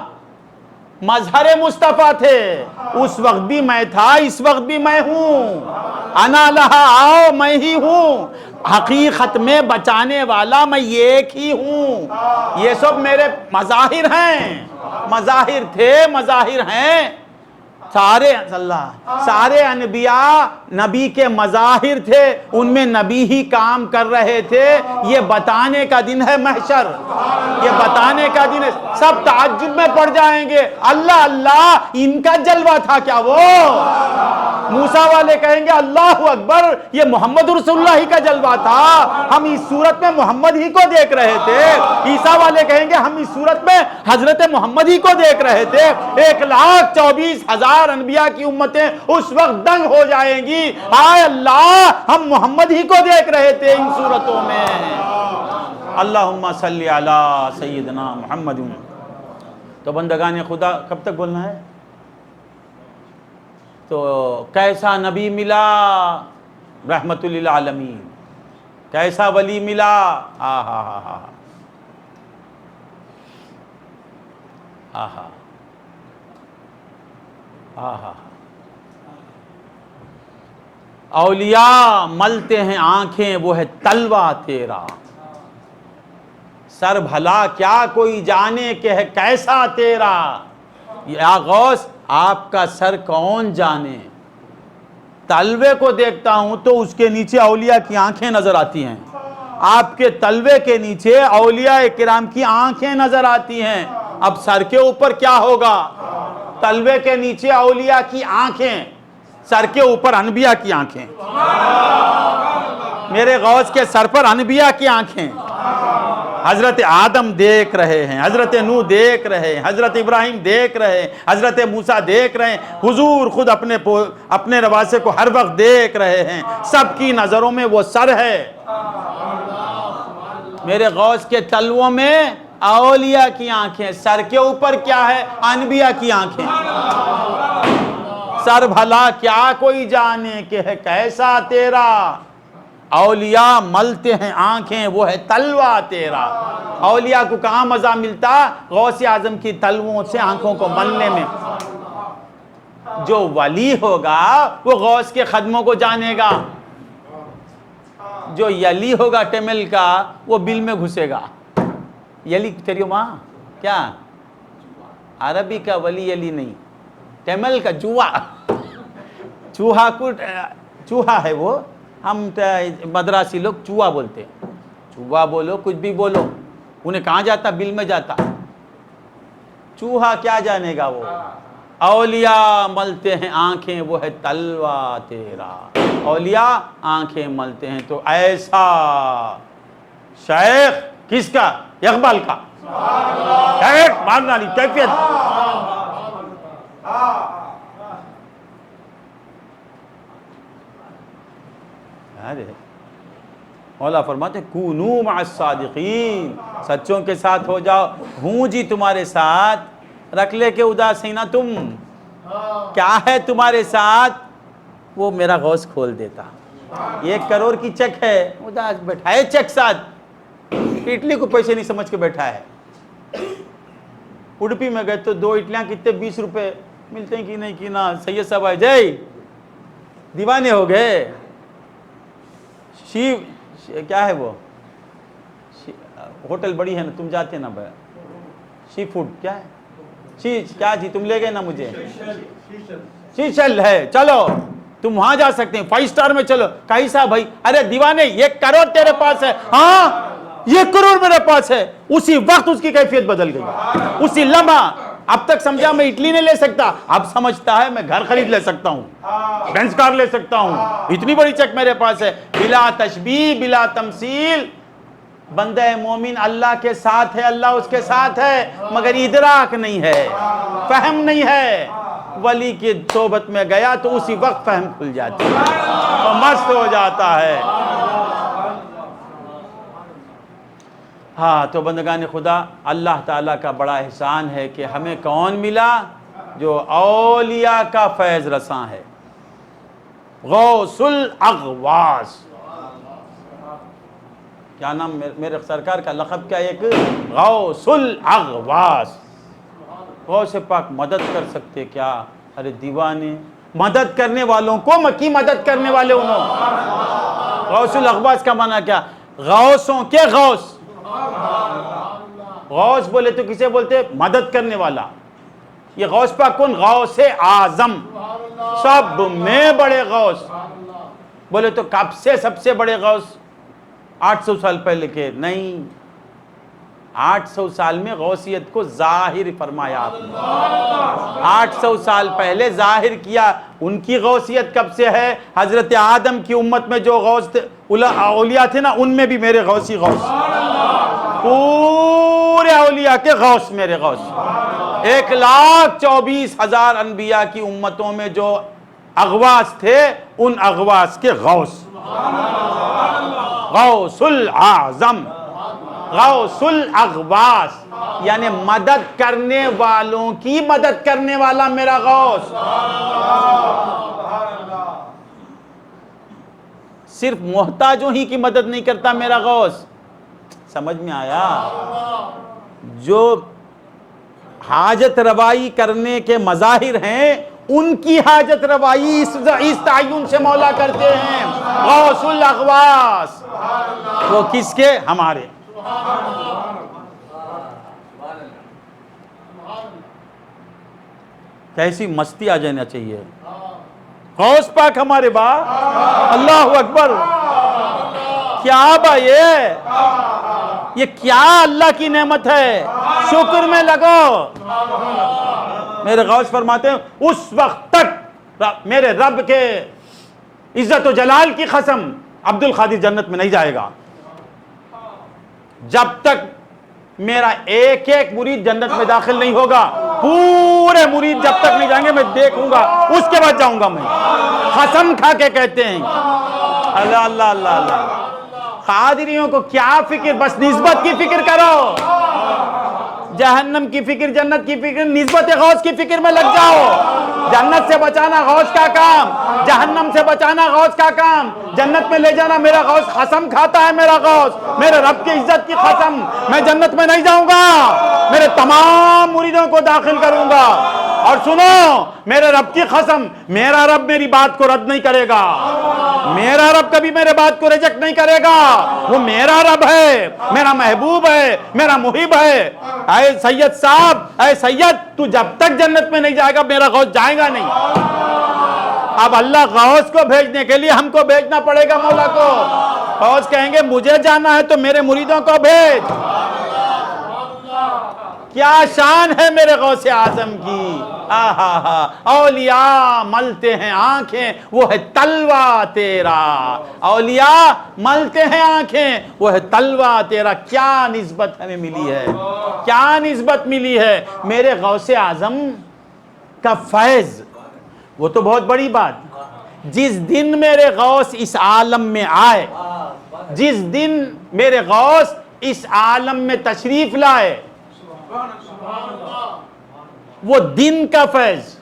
مظہر مصطفیٰ تھے، اس وقت بھی میں تھا، اس وقت بھی میں ہوں۔ انا لہا، آؤ، میں ہی ہوں۔ حقیقت میں بچانے والا میں ایک ہی ہوں۔ یہ سب میرے مظاہر ہیں، مظاہر تھے، مظاہر ہیں۔ سارے انبیاء نبی کے مظاہر تھے، ان میں نبی ہی کام کر رہے تھے۔ یہ بتانے کا دن ہے محشر، یہ بتانے کا دن ہے۔ سب تعجب میں پڑ جائیں گے، اللہ اللہ، ان کا جلوہ تھا کیا وہ؟ موسیٰ والے کہیں گے اللہ اکبر، یہ محمد رسول اللہ ہی کا جلوہ تھا، ہم اس صورت میں محمد ہی کو دیکھ رہے تھے۔ عیسیٰ والے کہیں گے ہم اس صورت میں حضرت محمد ہی کو دیکھ رہے تھے۔ 1,24,000 انبیاء کی امتیں اس وقت دنگ ہو جائیں گی، آئے اللہ، ہم محمد ہی کو دیکھ رہے تھے ان صورتوں میں۔ اللہم صلی علی سیدنا محمد۔ تو بندگان خدا، کب تک بولنا ہے؟ تو کیسا نبی ملا؟ رحمت للعالمین۔ کیسا ولی ملا؟ اولیاء ملتے ہیں آنکھیں، وہ ہے تلوہ تیرا۔ سر بھلا کیا کوئی جانے کہ ہے کیسا تیرا۔ یا غوث، آپ کا سر کون جانے؟ تلوے کو دیکھتا ہوں تو اس کے نیچے اولیاء کی آنکھیں نظر آتی ہیں، آپ کے تلوے کے نیچے اولیاء کرام کی آنکھیں نظر آتی ہیں۔ اب سر کے اوپر کیا ہوگا؟ تلوے کے نیچے اولیاء کی آنکھیں، سر کے اوپر انبیاء کی آنکھیں۔ میرے غوث کے سر پر انبیاء کی آنکھیں۔ حضرت آدم دیکھ رہے ہیں، حضرت نوح دیکھ رہے ہیں، حضرت ابراہیم دیکھ رہے ہیں، حضرت موسیٰ دیکھ رہے ہیں، حضور خود اپنے رواسے کو ہر وقت دیکھ رہے ہیں۔ سب کی نظروں میں وہ سر ہے۔ میرے غوث کے تلووں میں اولیاء کی آنکھیں، سر کے اوپر کیا ہے؟ انبیاء کی آنکھیں۔ سر بھلا کیا کوئی جانے کہ ہے کیسا تیرا۔ اولیاء ملتے ہیں آنکھیں، وہ ہے تلوہ تیرا۔ اولیاء کو کہاں مزہ ملتا؟ غوث اعظم کی تلووں سے آنکھوں کو ملنے میں۔ جو ولی ہوگا وہ غوث کے قدموں کو جانے گا، جو یلی ہوگا ٹیمل کا وہ بل میں گھسے گا۔ یلی تیری ماں کیا؟ عربی کا ولی یلی نہیں، ٹیمل کا چوہا ہے وہ، ہم مدراسی لوگ چوہا بولتے ہیں۔ چوہا بولو، کچھ بھی بولو، انہیں کہاں جاتا؟ بل میں جاتا. چوہا کیا جانے گا وہ. اولیاء ملتے ہیں آنکھیں وہ ہے تلوا تیرا. اولیاء آنکھیں ملتے ہیں تو ایسا شیخ کس کا؟ اقبال کا. مارنا نہیں کیفیت. مولا فرماتے ہیں کونو مع الصادقین، سچوں کے ساتھ ہو جاؤ. ہوں جی تمہارے ساتھ، رکھ لے کے اداسینہ تم. کیا ہے تمہارے ساتھ؟ وہ میرا غوث کھول دیتا. 1 کروڑ کی چیک ہے، اداس بیٹھا ہے چیک ساتھ. اٹلی کو پیسے نہیں سمجھ کے بیٹھا ہے. اڈپی میں گئے تو 2 اٹلیاں کتنے 20 روپے ملتے ہیں کہ نہیں کہ نا. سید صاحب آئے جائے دیوانے ہو گئے. کیا ہے وہ ہوٹل بڑی ہے نا، تم جاتے نا بھائی. سی فوڈ کیا ہے؟ کیا جی تم لے گئے نا مجھے. شیشل ہے، چلو تم وہاں جا سکتے ہیں. 5 اسٹار میں چلو. کیسا بھائی؟ ارے دیوانے 1 کروڑ تیرے پاس ہے. ہاں 1 کروڑ میرے پاس ہے. اسی وقت اس کی کیفیت بدل گئی، اسی لمحہ. اب تک سمجھا میں اٹلی نہیں لے سکتا، اب سمجھتا ہے میں گھر خرید لے سکتا ہوں، بینز کار لے سکتا ہوں. اتنی بڑی چیک میرے پاس ہے. بلا تشبیہ بلا تمثیل. بندہ مومن اللہ کے ساتھ ہے، اللہ اس کے ساتھ ہے، مگر ادراک نہیں ہے، فہم نہیں ہے. ولی کی صحبت میں گیا تو اسی وقت فہم کھل جاتی ہے اور مست ہو جاتا ہے. ہاں تو بندگان خدا، اللہ تعالیٰ کا بڑا احسان ہے کہ ہمیں کون ملا؟ جو اولیاء کا فیض رساں ہے، غوث الاغواث. کیا نام میرے سرکار کا لقب کیا؟ ایک غوث الاغواث. غوث پاک مدد کر سکتے کیا؟ ارے دیوانے، مدد کرنے والوں کو مکی مدد کرنے والے انہوں. غوث الاغواث کا معنی کیا؟ غوثوں کے غوث. غوث بولے تو کسے بولتے؟ مدد کرنے والا. یہ غوث پاک کون؟ غوث اعظم، سب میں بڑے غوث. بولے تو کب سے سب سے بڑے غوث؟ 800 سال پہلے کے نہیں، 800 سال میں غوثیت کو ظاہر فرمایا آپ نے. 800 سال پہلے ظاہر کیا. ان کی غوثیت کب سے ہے؟ حضرت آدم کی امت میں جو غوث تھے، اولیاء تھے نا، ان میں بھی میرے غوثی غوث. پورے اولیاء کے غوث میرے غوث. 1,24,000 انبیاء کی امتوں میں جو اغواث تھے، ان اغواث کے غوث. غوث الاعظم، غوث الاغواث، یعنی مدد کرنے والوں کی مدد کرنے والا میرا غوث. صرف محتاجوں ہی کی مدد نہیں کرتا میرا غوث. سمجھ میں آیا؟ جو حاجت روائی کرنے کے مظاہر ہیں، ان کی حاجت روائی اس تعین سے مولا کرتے ہیں. غوث الاغواث وہ کس کے؟ ہمارے. کیسی مستی آ جانا چاہیے. غوث پاک ہمارے با. اللہ اکبر. کیا با یہ کیا اللہ کی نعمت ہے. شکر میں لگو. میرے غوث فرماتے ہیں اس وقت تک میرے رب کے عزت و جلال کی قسم، عبد القادر جنت میں نہیں جائے گا جب تک میرا ایک ایک مرید جنت میں داخل نہیں ہوگا. پورے مرید جب تک نہیں جائیں گے میں دیکھوں گا، اس کے بعد جاؤں گا میں. قسم کھا کے کہتے ہیں. اللہ اللہ اللہ اللہ. قادریوں کو کیا فکر؟ بس نسبت کی فکر کرو. جہنم کی فکر، جنت کی فکر، نسبت غوث کی فکر میں لگ جاؤ. جنت سے بچانا غوث کا کام، جہنم سے بچانا غوث کا کام، جنت میں لے جانا میرا غوث. قسم کھاتا ہے میرا غوث، میرے رب کی عزت کی قسم، میں جنت میں نہیں جاؤں گا، میرے تمام مریدوں کو داخل کروں گا. اور سنو میرے رب کی قسم، میرا رب میری بات کو رد نہیں کرے گا. میرا رب کبھی میرے بات کو ریجیکٹ نہیں کرے گا. وہ میرا رب ہے، میرا محبوب ہے، میرا محب ہے. اے سید صاحب، اے سید، تو جب تک جنت میں نہیں جائے گا میرا غوث جائے گا نہیں. اب اللہ غوث کو بھیجنے کے لیے ہم کو بھیجنا پڑے گا مولا کو. غوث کہیں گے مجھے جانا ہے تو میرے مریدوں کو بھیج. کیا شان ہے میرے غوث اعظم کی. اولیاء ملتے ہیں آنکھیں وہ ہے تلوہ تیرا. اولیاء ملتے ہیں آنکھیں وہ ہے تلوہ تیرا. کیا نسبت ہمیں ملی ہے, کیا نسبت ملی ہے. میرے غوث اعظم کا فیض وہ تو بہت بڑی بات. جس دن میرے غوث اس عالم میں آئے, جس دن میرے غوث اس عالم میں تشریف لائے, وہ دن کا فیض,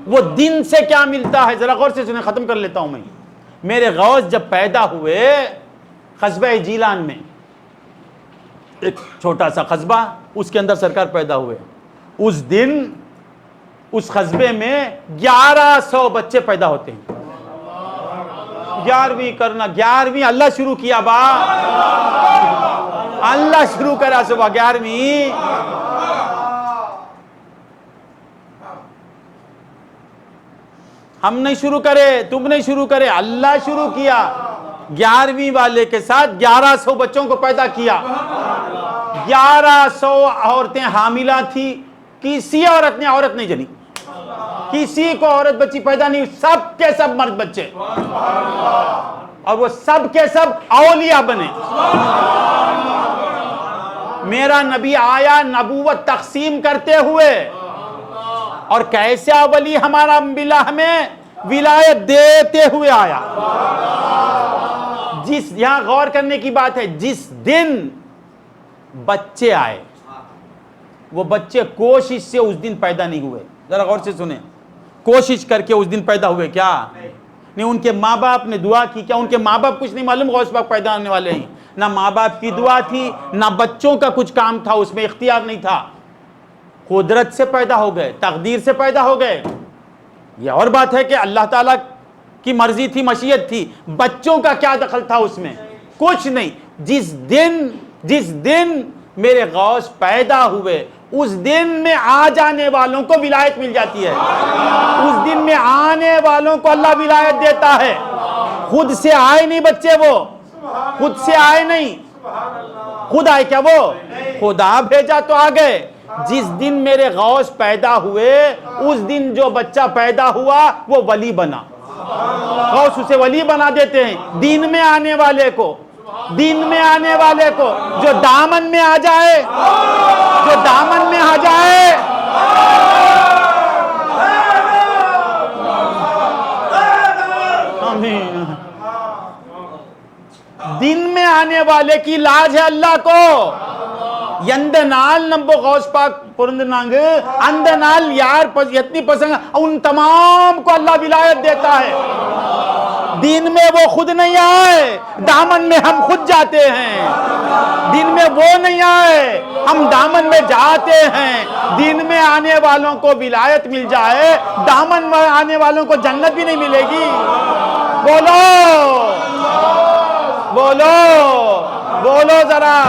وہ دن سے کیا ملتا ہے ذرا غور سے سنیں. ختم کر لیتا ہوں میں. میرے غوث جب پیدا ہوئے قصبہ جیلان میں, ایک چھوٹا سا قصبہ, اس کے اندر سرکار پیدا ہوئے. اس دن اس قصبے میں 1100 بچے پیدا ہوتے ہیں. 11ویں کرنا, 11ویں اللہ شروع کیا با, اللہ شروع کرا صبح 11ویں. ہم نہیں شروع کرے, تم نہیں شروع کرے, اللہ شروع کیا. 11ویں والے کے ساتھ 1100 بچوں کو پیدا کیا. 1100 عورتیں حاملہ تھی, کسی عورت نے عورت نہیں جنی, کسی کو عورت بچی پیدا نہیں, سب کے سب مرد بچے, اور وہ سب کے سب اولیاء بنے. میرا نبی آیا نبوت تقسیم کرتے ہوئے, اور کیسے ولی ہمارا انبیاء ہمیں ولایت دیتے ہوئے آیا. جس یہاں غور کرنے کی بات ہے, جس دن بچے آئے وہ بچے کوشش سے اس دن پیدا نہیں ہوئے. ذرا غور سے سنیں, کوشش کر کے اس دن پیدا ہوئے کیا نہیں. ان کے ماں باپ نے دعا کی کیا؟ ان کے ماں باپ کچھ نہیں معلوم غوث پاک پیدا ہونے والے ہیں. نہ ماں باپ کی دعا تھی, نہ بچوں کا کچھ کام تھا, اس میں اختیار نہیں تھا. قدرت سے پیدا ہو گئے, تقدیر سے پیدا ہو گئے. یہ اور بات ہے کہ اللہ تعالیٰ کی مرضی تھی, مشیت تھی. بچوں کا کیا دخل تھا اس میں؟ کچھ نہیں. جس دن میرے غوث پیدا ہوئے, اس دن میں آ جانے والوں کو ولایت مل جاتی ہے. اس دن میں آنے والوں کو اللہ ولایت دیتا ہے. خود سے آئے نہیں بچے, وہ خود سے آئے نہیں. خود آئے کیا؟ وہ خدا بھیجا تو آ گئے. جس دن میرے غوث پیدا ہوئے, اس دن جو بچہ پیدا ہوا وہ ولی بنا. غوث اسے ولی بنا دیتے ہیں. دین میں آنے والے کو, دین میں آنے والے کو, جو دامن میں آ جائے, جو دامن میں آ جائے, آمین. دن میں آنے والے کی لاج ہے اللہ کو. یندنال نمبو غوث پاک پرندنانگ اندنال یار یتنی پسند, ان تمام کو اللہ ولایت دیتا ہے. دین میں وہ خود نہیں آئے, دامن میں ہم خود جاتے ہیں. دین میں وہ نہیں آئے, ہم دامن میں جاتے ہیں. دین میں آنے والوں کو ولایت مل جائے, دامن میں آنے والوں کو جنت بھی نہیں ملے گی. بولو بولو بولو ذرا.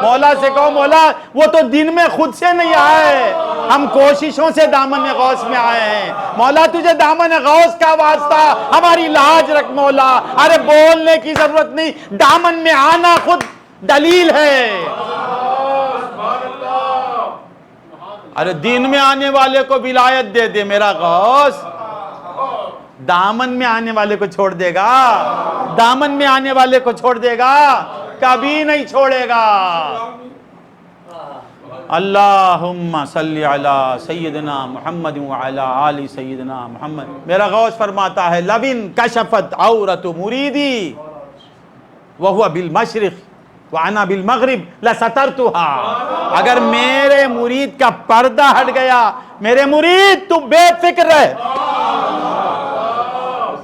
مولا سے کہو, مولا وہ تو دن میں خود سے نہیں آئے, ہم کوششوں سے دامن غوث میں آئے ہیں. مولا تجھے دامن غوث کا واسطہ, ہماری لاج رکھ مولا. ارے بولنے کی ضرورت نہیں, دامن میں آنا خود دلیل ہے. ارے دین میں آنے والے کو ولایت دے دے میرا غوث, دامن میں آنے والے کو چھوڑ دے گا؟ دامن میں آنے والے کو چھوڑ دے گا؟ کبھی نہیں چھوڑے گا. اللہم صلی علی سیدنا محمد وعلی آل سیدنا محمد. میرا غوث فرماتا ہے, لبن کشفت عورت مریدی وہو بالمشرق وانا بالمغرب لسترتها. اگر میرے مرید کا پردہ ہٹ گیا, میرے مرید تو بے فکر رہ.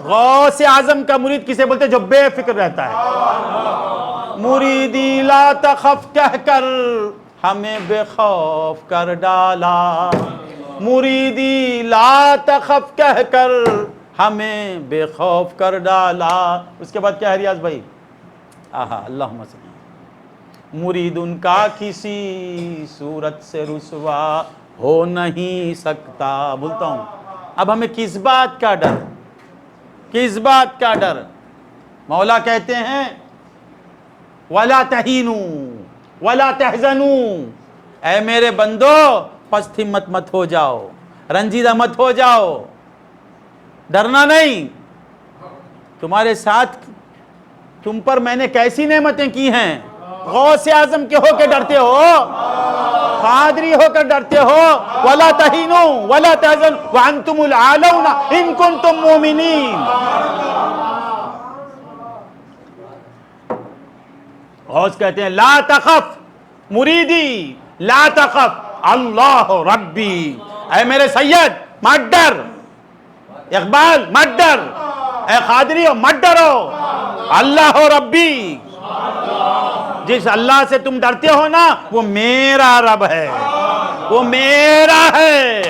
غوث اعظم کا مرید کسے بولتے؟ جو بے فکر رہتا ہے. مریدی لا تخف کہہ کر ہمیں بے خوف کر ڈالا. مریدی لا تخف کہہ کر ہمیں بے خوف کر ڈالا. اس کے بعد کیا ہے ریاض بھائی؟ اللہم صلی. مرید ان کا کسی صورت سے رسوا ہو نہیں سکتا. بولتا ہوں, اب ہمیں کس بات کا ڈر, کس بات کا ڈر؟ مولا کہتے ہیں وَلَا تَهِنُوا وَلَا تَحْزَنُوا اے میرے بندو پست ہمت مت ہو جاؤ، رنجیدہ مت ہو جاؤ، ڈرنا نہیں، تمہارے ساتھ، تم پر میں نے کیسی نعمتیں کی ہیں، غوث اعظم کے ہو کے ڈرتے ہو، قادری ہو کر ڈرتے ہو، وَلَا تَهِنُوا وَلَا تَحْزَنُوا وَأَنْتُمُ الْأَعْلَوْنَ إِن كُنتُم مُؤْمِنِينَ۔ غوث کہتے ہیں لا تخف مریدی، لا تخف اللہ ربی، اے میرے سید مت ڈر، اقبال مت ڈر، اے قادریو مت ڈرو، اللہ ربی، جس اللہ سے تم ڈرتے ہو نا وہ میرا رب ہے، وہ میرا ہے۔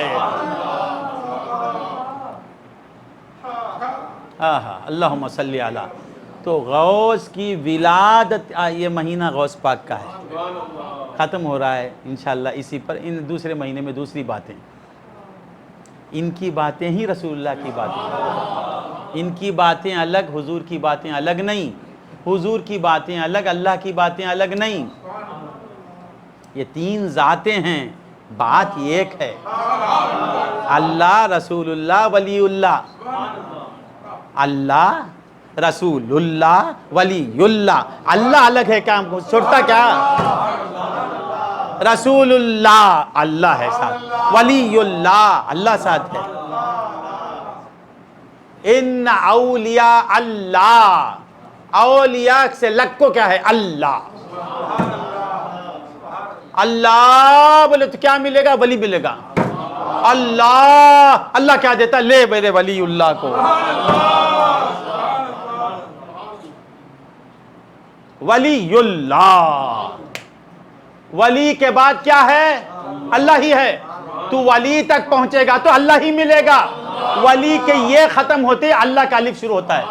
اللہم صلی علی۔ تو غوث کی ولادت، یہ مہینہ غوث پاک کا ہے، ختم ہو رہا ہے انشاءاللہ اسی پر، ان دوسرے مہینے میں دوسری باتیں، ان کی باتیں ہی رسول اللہ کی باتیں، ان کی باتیں الگ، حضور کی باتیں الگ نہیں، حضور کی باتیں الگ، اللہ کی باتیں الگ نہیں، یہ تین ذاتیں ہیں، بات ایک ہے، اللہ، رسول اللہ، ولی اللہ، اللہ، رسول اللہ، ولی اللہ، اللہ الگ ہے کیا، چھوٹتا کیا، رسول اللہ اللہ ہے ساتھ، ولی اللہ اللہ ساتھ ہے، ان اولیاء اللہ، اولیاء سے لگ کو کیا ہے، اللہ، اللہ بولے تو کیا ملے گا، ولی ملے گا، اللہ، اللہ کیا دیتا، لے میرے ولی اللہ کو، ولی اللہ، ولی کے بعد کیا ہے، اللہ ہی ہے، تو ولی تک پہنچے گا تو اللہ ہی ملے گا، ولی کے یہ ختم ہوتے اللہ کا الف شروع ہوتا ہے،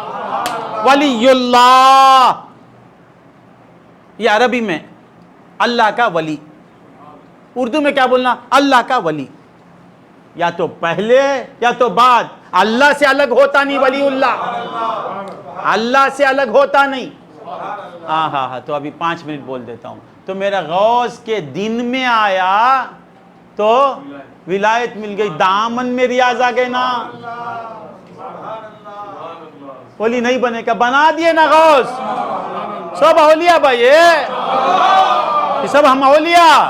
ولی اللہ، یہ عربی میں اللہ کا ولی، اردو میں کیا بولنا، اللہ کا ولی، یا تو پہلے یا تو بعد، اللہ سے الگ ہوتا نہیں ولی اللہ، اللہ سے الگ ہوتا نہیں، ہاں تو ابھی 5 منٹ بول دیتا ہوں، تو میرا غوث کے دن میں آیا تو ولایت مل گئی، دامن میں ریاض آ گئے نا، ولی نہیں بنے کا بنا دیے نا غوث، سب اولیاء بھائی، یہ سب ہم اولیاء،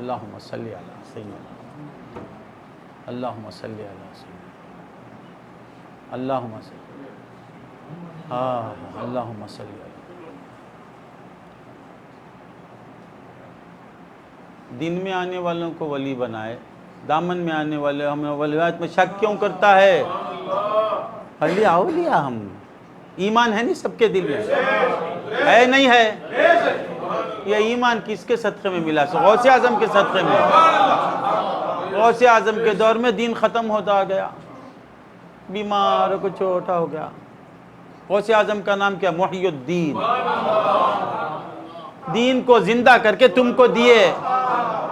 اللہم صلی علی سیدنا، اللہم صلی علی سیدنا، اللہم صلی، اللہم صلی علی، دن میں آنے والوں کو ولی بنائے، دامن میں آنے والے ہمیں ولیات میں شک کیوں کرتا ہے، اولیاء اولیاء ہم، ایمان ہے نہیں سب کے دل میں، ہے نہیں ہے، یہ ایمان کس کے صدقے میں ملا، غوث اعظم کے صدقے میں، غوث اعظم کے دور میں دین ختم ہوتا گیا، بیمار کو چھوٹا ہو گیا، غوث اعظم کا نام کیا، محی الدین، دین کو زندہ کر کے تم کو دیے،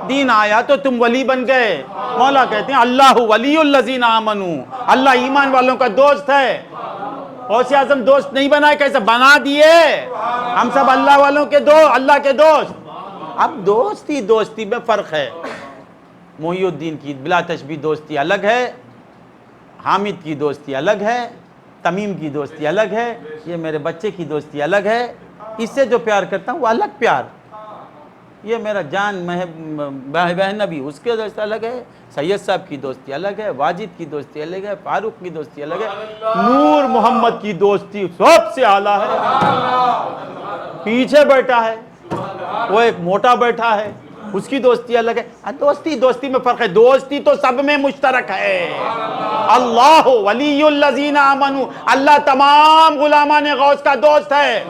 دین آیا تو تم ولی بن گئے، مولا کہتے ہیں اللہ ولی الذین آمنوا، اللہ ایمان والوں کا دوست ہے، غوث اعظم دوست نہیں بنائے، کیسے بنا دیے، ہم سب اللہ والوں کے اللہ کے دوست، اب دوستی میں فرق ہے، محی الدین کی بلا تشبیہ دوستی الگ ہے، حامد کی دوستی الگ ہے، تمیم کی دوستی الگ ہے، یہ میرے بچے کی دوستی الگ ہے، اس سے جو پیار کرتا ہوں وہ الگ پیار، یہ میرا جان بہن بھی اس کے دوستی الگ ہے، سید صاحب کی دوستی الگ ہے، واجد کی دوستی الگ ہے، فاروق کی دوستی الگ ہے، نور محمد کی دوستی سب سے اعلیٰ ہے، پیچھے بیٹھا ہے، وہ ایک موٹا بیٹھا ہے، اس کی دوستی الگ ہے، دوستی میں فرق ہے، دوستی تو سب میں مشترک ہے، اللہ ولی الذین آمنوا، اللہ تمام غلامان غوث کا دوست ہے،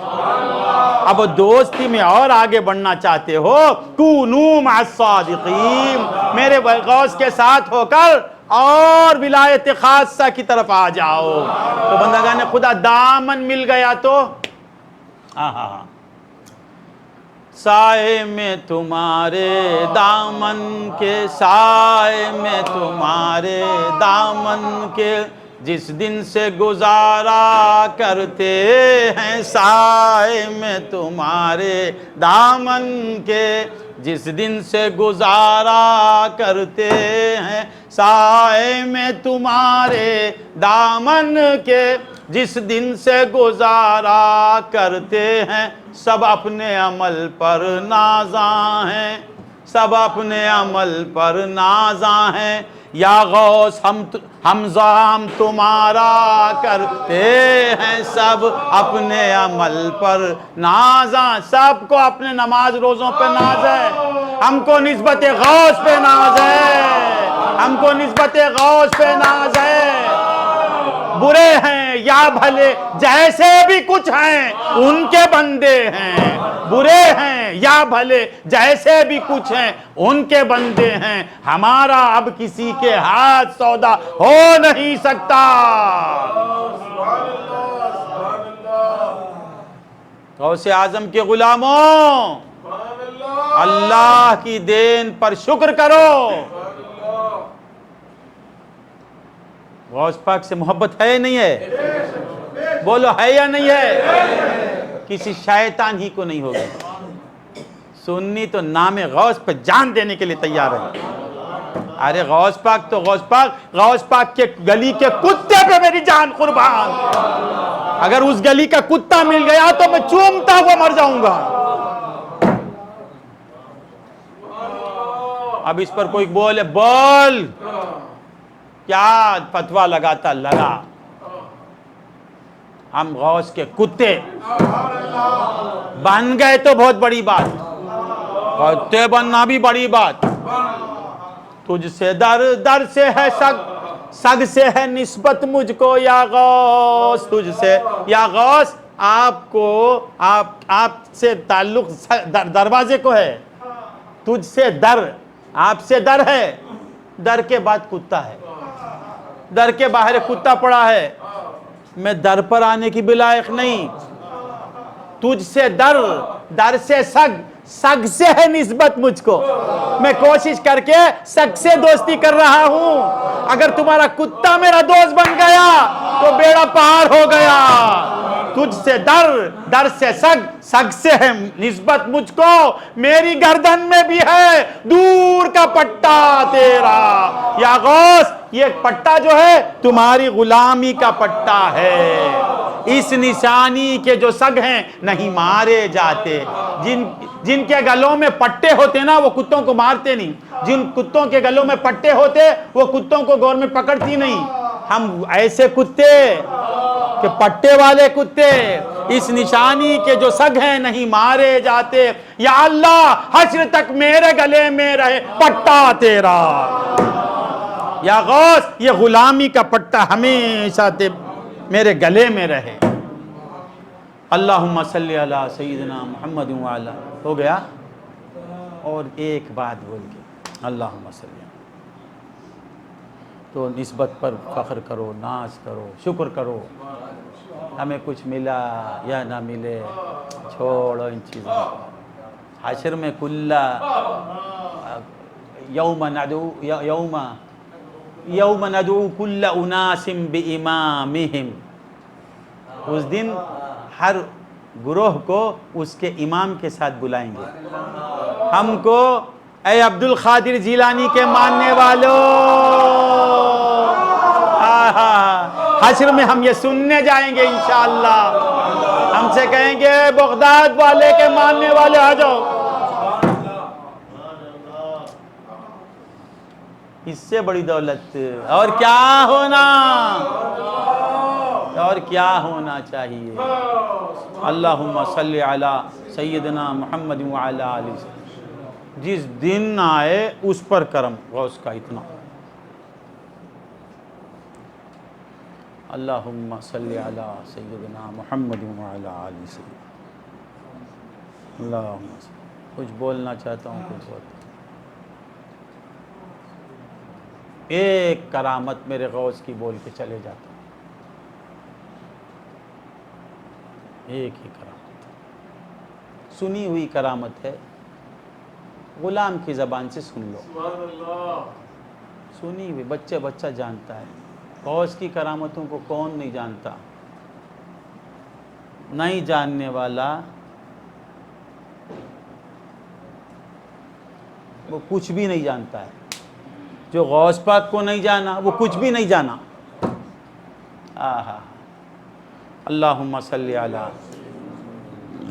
اب دوستی میں اور آگے بڑھنا چاہتے ہو، کونوا مع الصادقین، میرے غوث کے ساتھ ہو کر اور ولایت خاصہ کی طرف آ جاؤ، تو بندگان خدا دامن مل گیا تو سائے میں تمہارے دامن کے، سائے میں تمہارے دامن کے، جس دن سے گزارا کرتے ہیں، سائے میں تمہارے دامن کے، جس دن سے گزارا کرتے ہیں، سائے میں تمہارے دامن کے، جس دن سے گزارا کرتے ہیں، سب اپنے عمل پر نازاں ہیں، سب اپنے عمل پر نازاں ہیں، یا غوث ہم زام تمہارا کرتے ہیں، سب اپنے عمل پر نازاں، سب کو اپنے نماز روزوں پہ ناز ہے، ہم کو نسبت غوث پہ ناز ہے، ہم کو نسبت غوث پہ ناز ہے۔ برے ہیں یا بھلے جیسے بھی کچھ ہیں ان کے بندے ہیں، برے ہیں یا بھلے جیسے بھی کچھ ہیں ان کے بندے ہیں، ہمارا اب کسی کے ہاتھ سودا ہو نہیں سکتا۔ غوث اعظم کے غلاموں، اللہ کی دین پر شکر کرو۔ غوث پاک سے محبت ہے یا نہیں ہے؟ بولو ہے یا نہیں ہے؟ کسی شیطان ہی کو نہیں ہوگی۔ سنی تو نام غوث پہ جان دینے کے لیے تیار ہے۔ ارے غوث پاک تو غوث پاک کے گلی کے کتے پہ میری جان قربان۔ اگر اس گلی کا کتا مل گیا تو میں چومتا ہوا مر جاؤں گا۔ اب اس پر کوئی بول کیا فتویٰ لگاتا لگا، ہم غوث کے کتے بن گئے تو بہت بڑی بات، کتے بننا بھی بڑی بات۔ تجھ سے در سے ہے سگ سے ہے نسبت مجھ کو یا غوث، تجھ سے یا غوث آپ سے تعلق دروازے کو ہے، تجھ سے آپ سے در ہے، در کے بعد کتا ہے، در کے باہر کتا پڑا ہے، میں در پر آنے کی بھی لائق نہیں۔ تجھ سے در سے سگ سے ہے نسبت مجھ کو، میں کوشش کر کے سگ سے دوستی کر رہا ہوں، اگر تمہارا کتا میرا دوست بن گیا تو بیڑا پار ہو گیا۔ تجھ سے در سے سگ سے ہے نسبت مجھ کو، میری گردن میں بھی ہے دور کا پٹا تیرا یا غوث، یہ پٹا جو ہے تمہاری غلامی کا پٹا ہے۔ اس نشانی کے جو سگ ہیں نہیں مارے جاتے، جن کے گلوں میں پٹے ہوتے نا وہ کتوں کو مارتے نہیں، جن کتوں کے گلوں میں پٹے ہوتے وہ کتوں کو گورنمنٹ پکڑتی نہیں۔ ہم ایسے کتے کہ پٹے والے کتے، اس نشانی کے جو سگ ہیں نہیں مارے جاتے، یا اللہ حشر تک میرے گلے میں رہے پٹا تیرا یا غوث، یہ غلامی کا پٹا ہمیشہ میرے گلے میں رہے۔ اللہم صلی علی سیدنا محمد وعلا، ہو گیا؟ اور ایک بات بول کے اللہم صلی علی، تو نسبت پر فخر کرو، ناز کرو، شکر کرو، ہمیں کچھ ملا یا نہ ملے چھوڑو ان چیزوں۔ حشر میں یوم ندعو کل اناس بامامہم، اس دن ہر گروہ کو اس کے امام کے ساتھ بلائیں گے۔ ہم کو اے عبد القادر جیلانی کے ماننے والوں، حشر میں ہم یہ سننے جائیں گے انشاءاللہ، ہم سے کہیں گے بغداد والے کے ماننے والے آ جاؤ۔ اس سے بڑی دولت اور کیا ہونا، اور کیا ہونا چاہیے۔ اللہم صلی علی سیدنا محمد وعلی آلہ، جس دن آئے اس پر کرم غوث کا اتنا۔ اللہم صلی علی سیدنا محمد وعلی آلہ سیدنا۔ اللہم صلی، کچھ بولنا چاہتا ہوں، کچھ بولتا ہوں۔ ایک کرامت میرے غوث کی بول کے چلے جاتا ہوں، ایک ہی کرامت، سنی ہوئی کرامت ہے، غلام کی زبان سے سن لو، سنی ہوئی، بچہ جانتا ہے۔ غوث کی کرامتوں کو کون نہیں جانتا؟ نہیں جاننے والا وہ کچھ بھی نہیں جانتا ہے۔ جو غوث پاک کو نہیں جانا وہ کچھ بھی نہیں جانا۔ آہا، اللہم صلی علی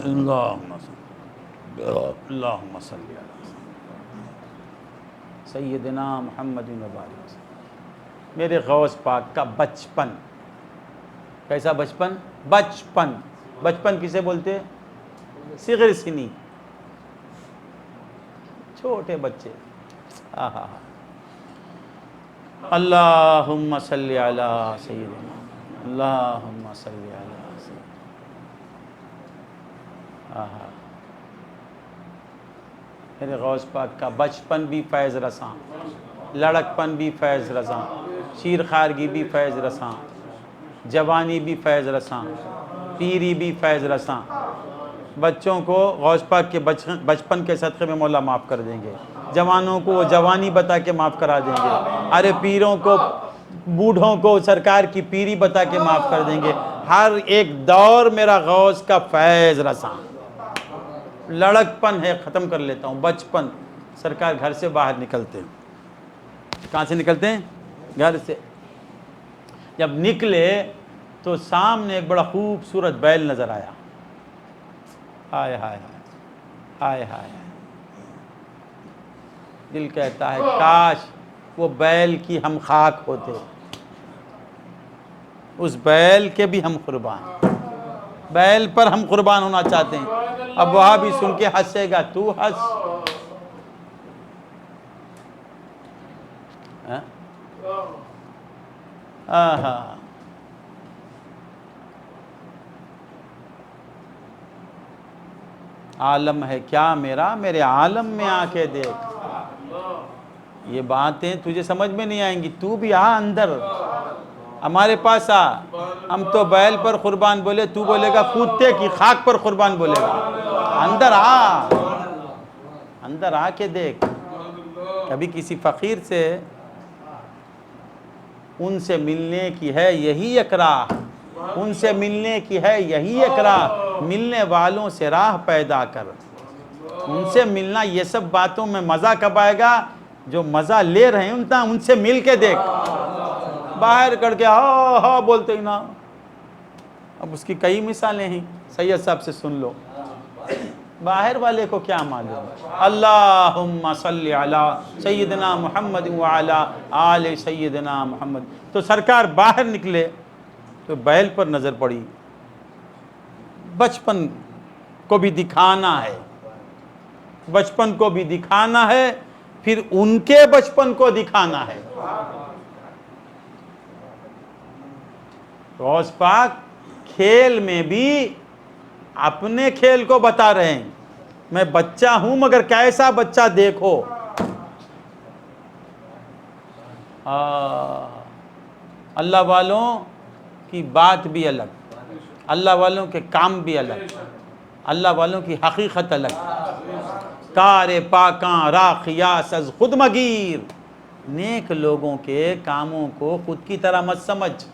اللہم صلی علی سیدنا محمد مبارک۔ میرے غوث پاک کا بچپن کیسا بچپن؟ بچپن کسے بولتے؟ صغر سنی، چھوٹے بچے۔ آہا، اللہم صلی علی سیدنا، اللہم صلی علی سیدنا۔ آہا، میرے غوث پاک کا بچپن بھی فیض رساں، لڑکپن بھی فیض رساں، شیرخوارگی بھی فیض رساں، جوانی بھی فیض رساں، پیری بھی فیض رساں۔ بچوں کو غوث پاک کے بچپن کے صدقے میں مولا معاف کر دیں گے، جوانوں کو وہ جوانی بتا کے معاف کرا دیں گے، ارے پیروں کو، بوڑھوں کو سرکار کی پیری بتا کے معاف کر دیں گے۔ ہر ایک دور میرا غوث کا فیض رساں۔ لڑکپن ہے، ختم کر لیتا ہوں، بچپن۔ سرکار گھر سے باہر نکلتے ہیں، کہاں سے نکلتے ہیں؟ گھر سے۔ جب نکلے تو سامنے ایک بڑا خوبصورت بیل نظر آیا۔ ہائے ہائے ہائے ہائے، دل کہتا ہے کاش وہ بیل کی ہم خاک ہوتے، اس بیل کے بھی ہم قربان، بیل پر ہم قربان ہونا چاہتے ہیں۔ اب وہاں بھی سن کے ہنسے گا، تو ہنس۔ آہا، عالم ہے کیا میرا، میرے عالم میں آ کے دیکھ۔ یہ باتیں تجھے سمجھ میں نہیں آئیں گی، تو بھی آ اندر، ہمارے پاس آ۔ ہم تو بیل پر قربان بولے، تو بولے گا کتے کی خاک پر قربان بولے گا۔ اندر آ، اندر آ کے دیکھ۔ کبھی کسی فقیر سے، ان سے ملنے کی ہے یہی ایک راہ، ان سے ملنے کی ہے یہی ایک راہ، ملنے والوں سے راہ پیدا کر۔ ان سے ملنا، یہ سب باتوں میں مزہ کب آئے گا؟ جو مزہ لے رہے ہیں ان سے مل کے دیکھ۔ باہر کر کے ہاں ہاں بولتے ہی نا۔ اب اس کی کئی مثالیں ہیں، سید صاحب سے سن لو، باہر والے کو کیا معلوم۔ اللہم صلی علی سیدنا محمد وعلی آل سیدنا محمد۔ تو سرکار باہر نکلے تو بیل پر نظر پڑی۔ بچپن کو بھی دکھانا ہے، بچپن کو بھی دکھانا ہے، پھر ان کے بچپن کو دکھانا ہے۔ غوث پاک کھیل میں بھی اپنے کھیل کو بتا رہے ہیں، میں بچہ ہوں مگر کیسا بچہ دیکھو۔ اللہ والوں کی بات بھی الگ، اللہ والوں کے کام بھی الگ، اللہ والوں کی حقیقت الگ۔ کار پاکاں را خیاس از خود مگیر، نیک لوگوں کے کاموں کو خود کی طرح مت سمجھ،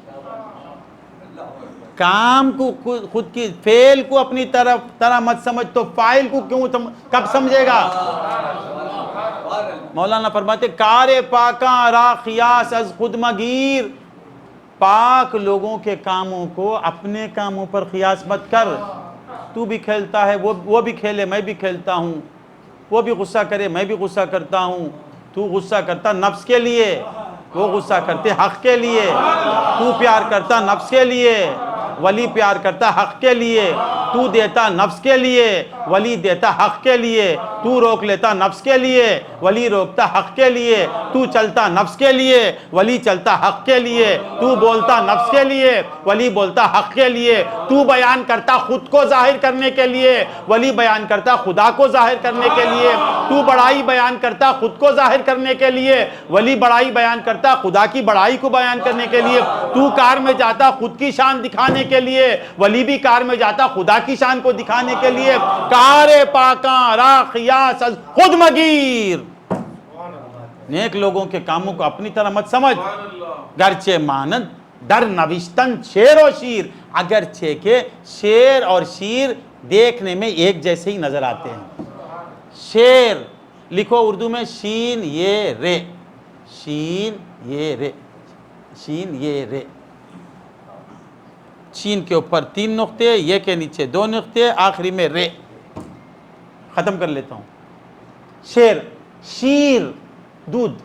کام کو خود کی، فعل کو اپنی طرح مت سمجھ، تو فاعل کو کب سمجھے گا؟ مولانا فرماتے کار پاکاں را خیاس از خود مگیر، پاک لوگوں کے کاموں کو اپنے کاموں پر قیاس مت کر۔ تو بھی کھیلتا ہے، وہ بھی کھیلے، میں بھی کھیلتا ہوں، وہ بھی غصہ کرے، میں بھی غصہ کرتا ہوں۔ تو غصہ کرتا نفس کے لیے، وہ غصہ کرتے حق کے لیے۔ تو پیار کرتا نفس کے لیے، ولی پیار کرتا حق کے لیے۔ تو دیتا نفس کے لیے، ولی دیتا حق کے لیے۔ تو روک لیتا نفس کے لیے، ولی روکتا حق کے لیے۔ تو چلتا نفس کے لیے، ولی چلتا حق کے لیے۔ تو بولتا نفس کے لیے، ولی بولتا حق کے لیے۔ تو بیان کرتا خود کو ظاہر کرنے کے لیے، ولی بیان کرتا خدا کو ظاہر کرنے کے لیے۔ تو بڑائی بیان کرتا خود کو ظاہر کرنے کے لیے، ولی بڑائی بیان کرتا خدا کی بڑائی کو بیان کرنے کے لیے۔ تو کار میں جاتا خود کی شان دکھانے کے لیے، ولی بھی کار میں جاتا خدا کی شان کو دکھانے کے لیے کارے پاکاں راخیاس از خود مگیر. نیک لوگوں کے کاموں کو اپنی طرح مت سمجھ. گرچہ مانند در نوشتن شیر و شیر، اگرچہ کہ شیر اور شیر دیکھنے میں ایک جیسے ہی نظر آتے ہیں. شیر لکھو اردو میں شین یہ رے، شین یہ رے، شین یہ رے. شین کے اوپر 3 نقطے، یہ کے نیچے 2 نقطے، آخری میں رے. ختم کر لیتا ہوں. شیر، شیر دودھ،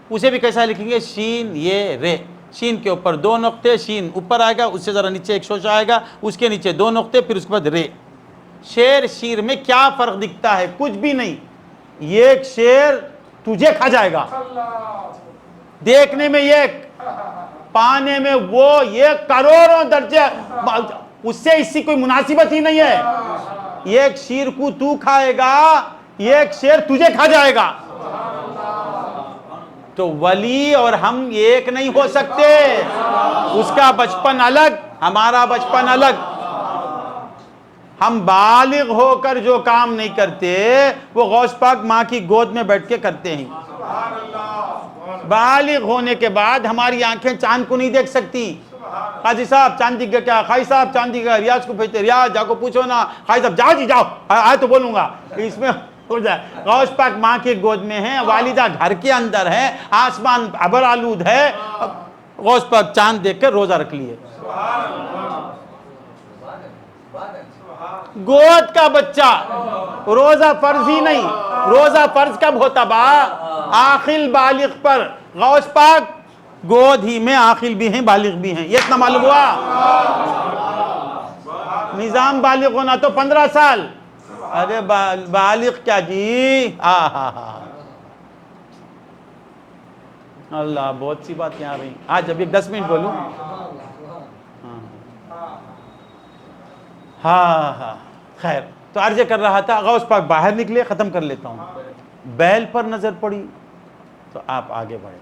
اسے بھی کیسا لکھیں گے؟ شین یہ رے. شین کے اوپر 2 نقطے، شین اوپر آئے گا، اس سے ذرا نیچے ایک شوشہ آئے گا، اس کے نیچے 2 نقطے، پھر اس کے بعد رے. شیر شیر میں کیا فرق دکھتا ہے؟ کچھ بھی نہیں. ایک شیر تجھے کھا جائے گا، دیکھنے میں ایک، پانے میں وہ، یہ کروڑوں درجے، اس سے اس کی کوئی مناسبت ہی نہیں ہے. ایک شیر کو تو کھائے گا، ایک شیر تجھے کھا جائے گا. تو ولی اور ہم ایک نہیں ہو سکتے. اس کا بچپن الگ، ہمارا بچپن الگ. ہم بالغ ہو کر جو کام نہیں کرتے وہ غوث پاک ماں کی گود میں بیٹھ کے کرتے ہیں. بالغ ہونے کے بعد ہماری آنکھیں چاند کو نہیں دیکھ سکتی. قاضی صاحب چاند دکھ گیا کیا؟ قاضی صاحب چاند دکھ گیا. ریاض کو بھیجتے، ریاض جا کو پوچھو نا. قاضی صاحب جاؤ جی جاؤ، آئے تو بولوں گا. اس میں ہو جائے. غوث پاک ماں کی گود میں ہیں، والدہ گھر کے اندر ہے، آسمان ابر آلود ہے. غوث پاک چاند دیکھ کر روزہ رکھ لیے. گود کا بچہ، روزہ فرض ہی نہیں. روزہ فرض کب ہوتا با؟ عاقل بالغ پر. غوث پاک گود ہی میں عاقل بھی ہیں، بالغ بھی ہیں. یہ اتنا معلوم ہوا. نظام بالغ ہونا تو 15 سال. ارے بالغ کیا جی؟ اللہ، بہت سی باتیں آ رہی. آج ابھی 10 منٹ بولوں. ہاں خیر. تو عرض کر رہا تھا، غوث پاک باہر نکلے. ختم کر لیتا ہوں. بیل پر نظر پڑی تو آپ آگے بڑھے.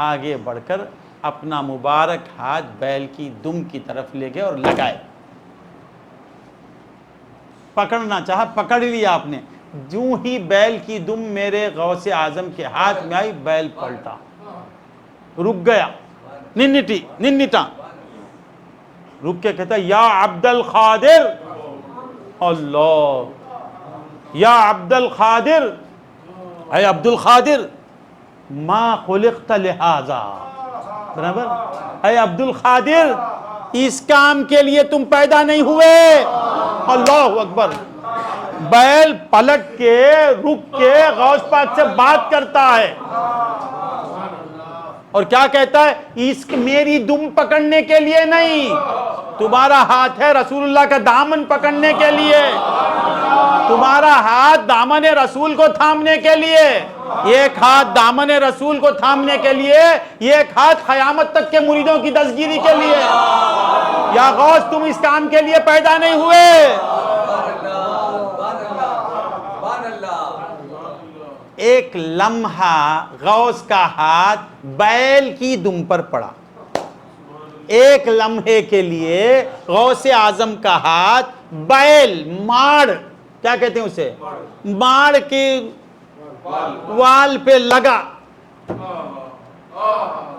آگے بڑھ کر اپنا مبارک ہاتھ بیل کی دم کی طرف لے گئے اور لگائے. پکڑنا چاہا، پکڑ لیا آپ نے. جو ہی بیل کی دم میرے غوث اعظم کے ہاتھ میں آئی، بیل پلٹا، رک گیا، ننٹا. رک کے کہتا، یا عبد القادر. اللہ، یا عبد القادر، اے عبد القادر، ما خلقت لہذا. برابر. اے عبد القادر، اس کام کے لیے تم پیدا نہیں ہوئے. اللہ اکبر. بیل پلٹ کے رک کے غوث پاک سے بات کرتا ہے اور کیا کہتا ہے؟ اس میری دم پکڑنے کے لیے نہیں، تمہارا ہاتھ ہے رسول اللہ کا دامن پکڑنے کے لیے، تمہارا ہاتھ دامن رسول کو تھامنے کے لیے. ایک ہاتھ دامن رسول کو تھامنے کے لیے، ایک ہاتھ قیامت تک کے مریدوں کی دستگیری کے لیے. یا غوث، تم اس کام کے لیے پیدا نہیں ہوئے. ایک لمحہ غوث کا ہاتھ بیل کی دم پر پڑا. ایک لمحے کے لیے غوث اعظم کا ہاتھ بیل، ماڑ، کیا کہتے ہیں اسے، ماڑ کے وال پہ لگا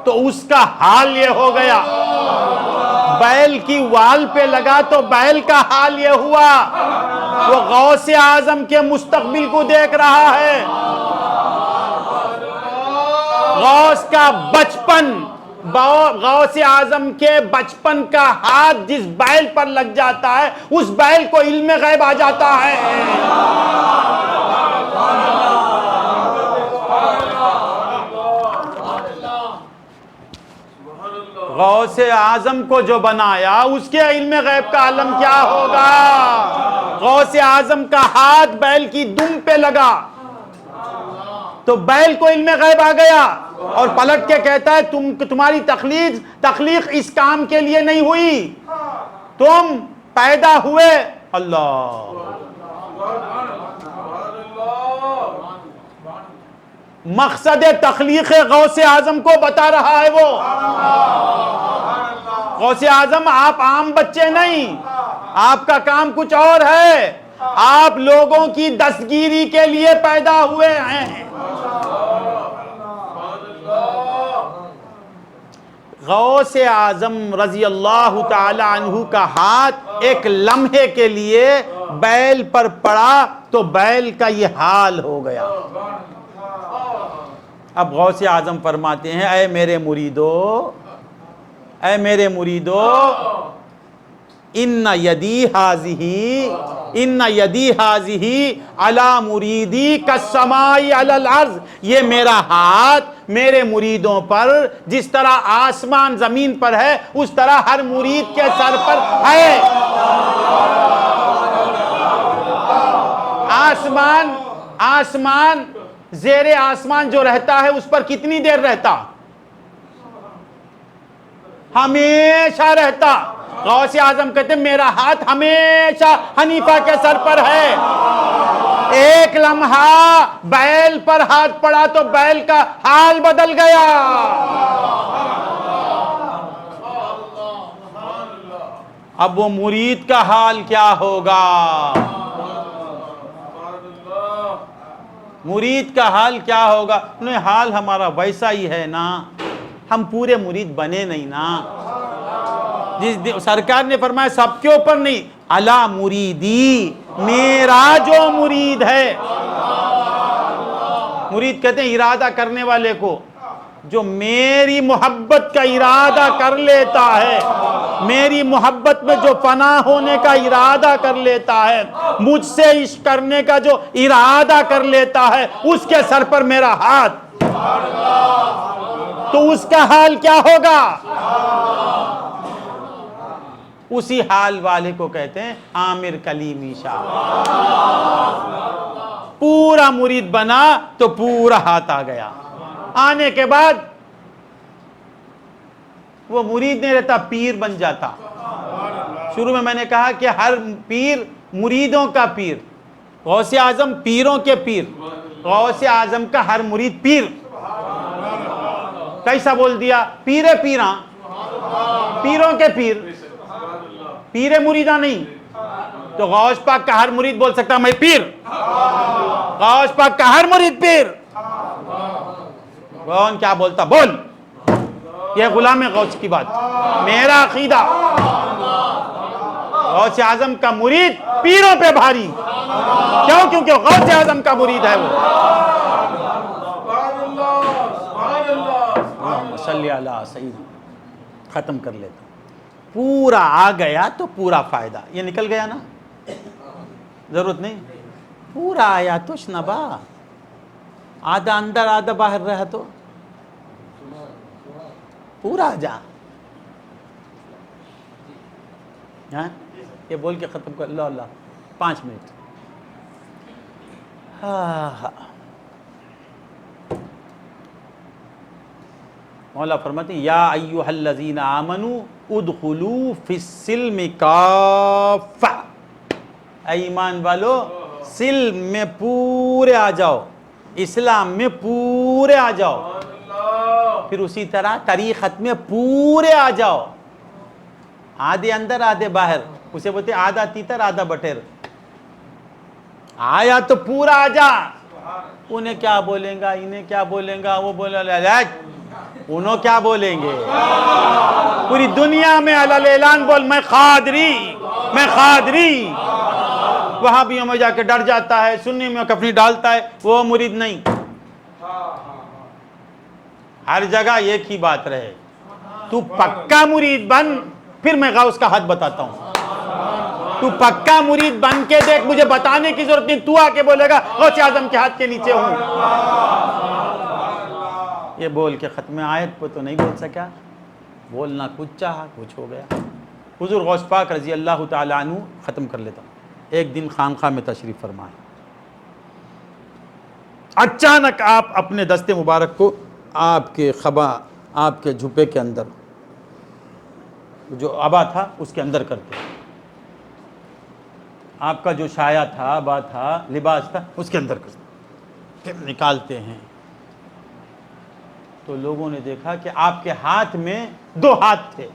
تو اس کا حال یہ ہو گیا. بیل کی وال پہ لگا تو بیل کا حال یہ ہوا. وہ غوث اعظم کے مستقبل کو دیکھ رہا ہے. غوث کا بچپن، غوث اعظم کے بچپن کا ہاتھ جس بیل پر لگ جاتا ہے، اس بیل کو علم غیب آ جاتا ہے. غوث اعظم کو جو بنایا اس کے علم غیب کا عالم کیا ہوگا. غوث اعظم کا ہاتھ بیل کی دم پہ لگا تو بیل کو علم غیب آ گیا اور پلٹ کے کہتا ہے تمہاری تخلیق اس کام کے لیے نہیں ہوئی، تم پیدا ہوئے. اللہ، مقصد تخلیق غوث اعظم کو بتا رہا ہے. وہ غوث اعظم آپ عام بچے نہیں، آپ کا کام کچھ اور ہے. آپ لوگوں کی دستگیری کے لیے پیدا ہوئے ہیں. غوث اعظم رضی اللہ تعالی عنہ کا ہاتھ ایک لمحے کے لیے بیل پر پڑا تو بیل کا یہ حال ہو گیا. اب غوث اعظم فرماتے ہیں اے میرے مریدو، اے میرے مریدو، ان یدی ہاذہی علی مریدی کالسماء علی الارض. یہ میرا ہاتھ میرے مریدوں پر جس طرح آسمان زمین پر ہے اس طرح ہر مرید کے سر پر ہے. آسمان زیر آسمان جو رہتا ہے اس پر کتنی دیر رہتا؟ ہمیشہ رہتا. غوث اعظم کہتے ہیں میرا ہاتھ ہمیشہ حنیفہ کے سر پر ہے. ایک لمحہ بیل پر ہاتھ پڑا تو بیل کا حال بدل گیا. اب وہ مرید کا حال کیا ہوگا؟ مرید کا حال کیا ہوگا؟ انہیں حال ہمارا ویسا ہی ہے نا، ہم پورے مرید بنے نہیں نا. سرکار نے فرمایا سب کے اوپر نہیں، علی مریدی، میرا جو مرید ہے. مرید کہتے ہیں ارادہ کرنے والے کو، جو میری محبت کا ارادہ کر لیتا ہے، میری محبت میں جو فنا ہونے کا ارادہ کر لیتا ہے، مجھ سے عشق کرنے کا جو ارادہ کر لیتا ہے، اس کے سر پر میرا ہاتھ. تو اس کا حال کیا ہوگا؟ اسی حال والے کو کہتے ہیں عامر کلیمی شاہ. پورا مرید بنا تو پورا ہاتھ آ گیا. آنے کے بعد وہ مرید نہیں رہتا، پیر بن جاتا. شروع میں نے کہا کہ ہر پیر مریدوں کا پیر. غوث اعظم پیروں کے پیر، غوث اعظم کا ہر مرید پیر. کیسا بول دیا؟ پیرے پیراں، پیروں کے پیر، پیرے مریدہ نہیں. تو غوث پاک کا ہر مرید بول سکتا میں پیر، غوث پاک کا ہر مرید پیر. کون کیا بولتا؟ بول. یہ غلام غوث کی بات. میرا عقیدہ غوث اعظم کا مرید پیروں پہ بھاری. کیوں؟ کیونکہ غوث اعظم کا مرید ہے وہ. صلی اللہ سیدنا. ختم کر لیتا. پورا آ گیا تو پورا فائدہ. یہ نکل گیا نا، ضرورت نہیں. پورا آیا تو شنبا، آدھا اندر آدھا باہر رہا تو پورا آ جا. یہ بول کے ختم کر. اللہ اللہ 5 منٹ. مولا فرماتے ہیں یا ایھا الذین آمنوا ادخلوا فی السلم کافہ. اے ایمان والو سلم میں پورے آ جاؤ، اسلام میں پورے آ جاؤ. پھر اسی طرح طریقت میں پورے آ جاؤ. آدھے اندر آدھے باہر، اسے بولتے آدھا تیتر آدھا بٹیر. آیا تو پورا آ جا. انہیں کیا بولیں گا، انہیں کیا بولیں گا، وہ بولے انہوں کیا بولیں گے. پوری دنیا میں علی اعلان بول میں قادری، میں قادری. وہاں بھی میں جا کے ڈر جاتا ہے، سنی میں کفنی ڈالتا ہے، وہ مرید نہیں. ہر جگہ ایک ہی بات رہے. تو پکا مرید بن، پھر میں غوث کا حد بتاتا ہوں. تو پکا مرید بن کے دیکھ، مجھے بتانے کی ضرورت نہیں. تو آ کے بولے گا غوث اعظم کے ہاتھ کے نیچے ہوں. یہ بول کے ختم آیت پہ تو نہیں بول سکا. بولنا کچھ چاہا، کچھ ہو گیا. حضور غوث پاک رضی اللہ تعالی عنہ، ختم کر لیتا ہوں. ایک دن خانقاہ میں تشریف فرمائے. اچانک آپ اپنے دست مبارک کو آپ کے خبا، آپ کے جھپے کے اندر، جو ابا تھا اس کے اندر کرتے، آپ کا جو شایا تھا، ابا تھا، لباس تھا، اس کے اندر کرتے، پھر نکالتے ہیں. تو لوگوں نے دیکھا کہ آپ کے ہاتھ میں 2 ہاتھ تھے.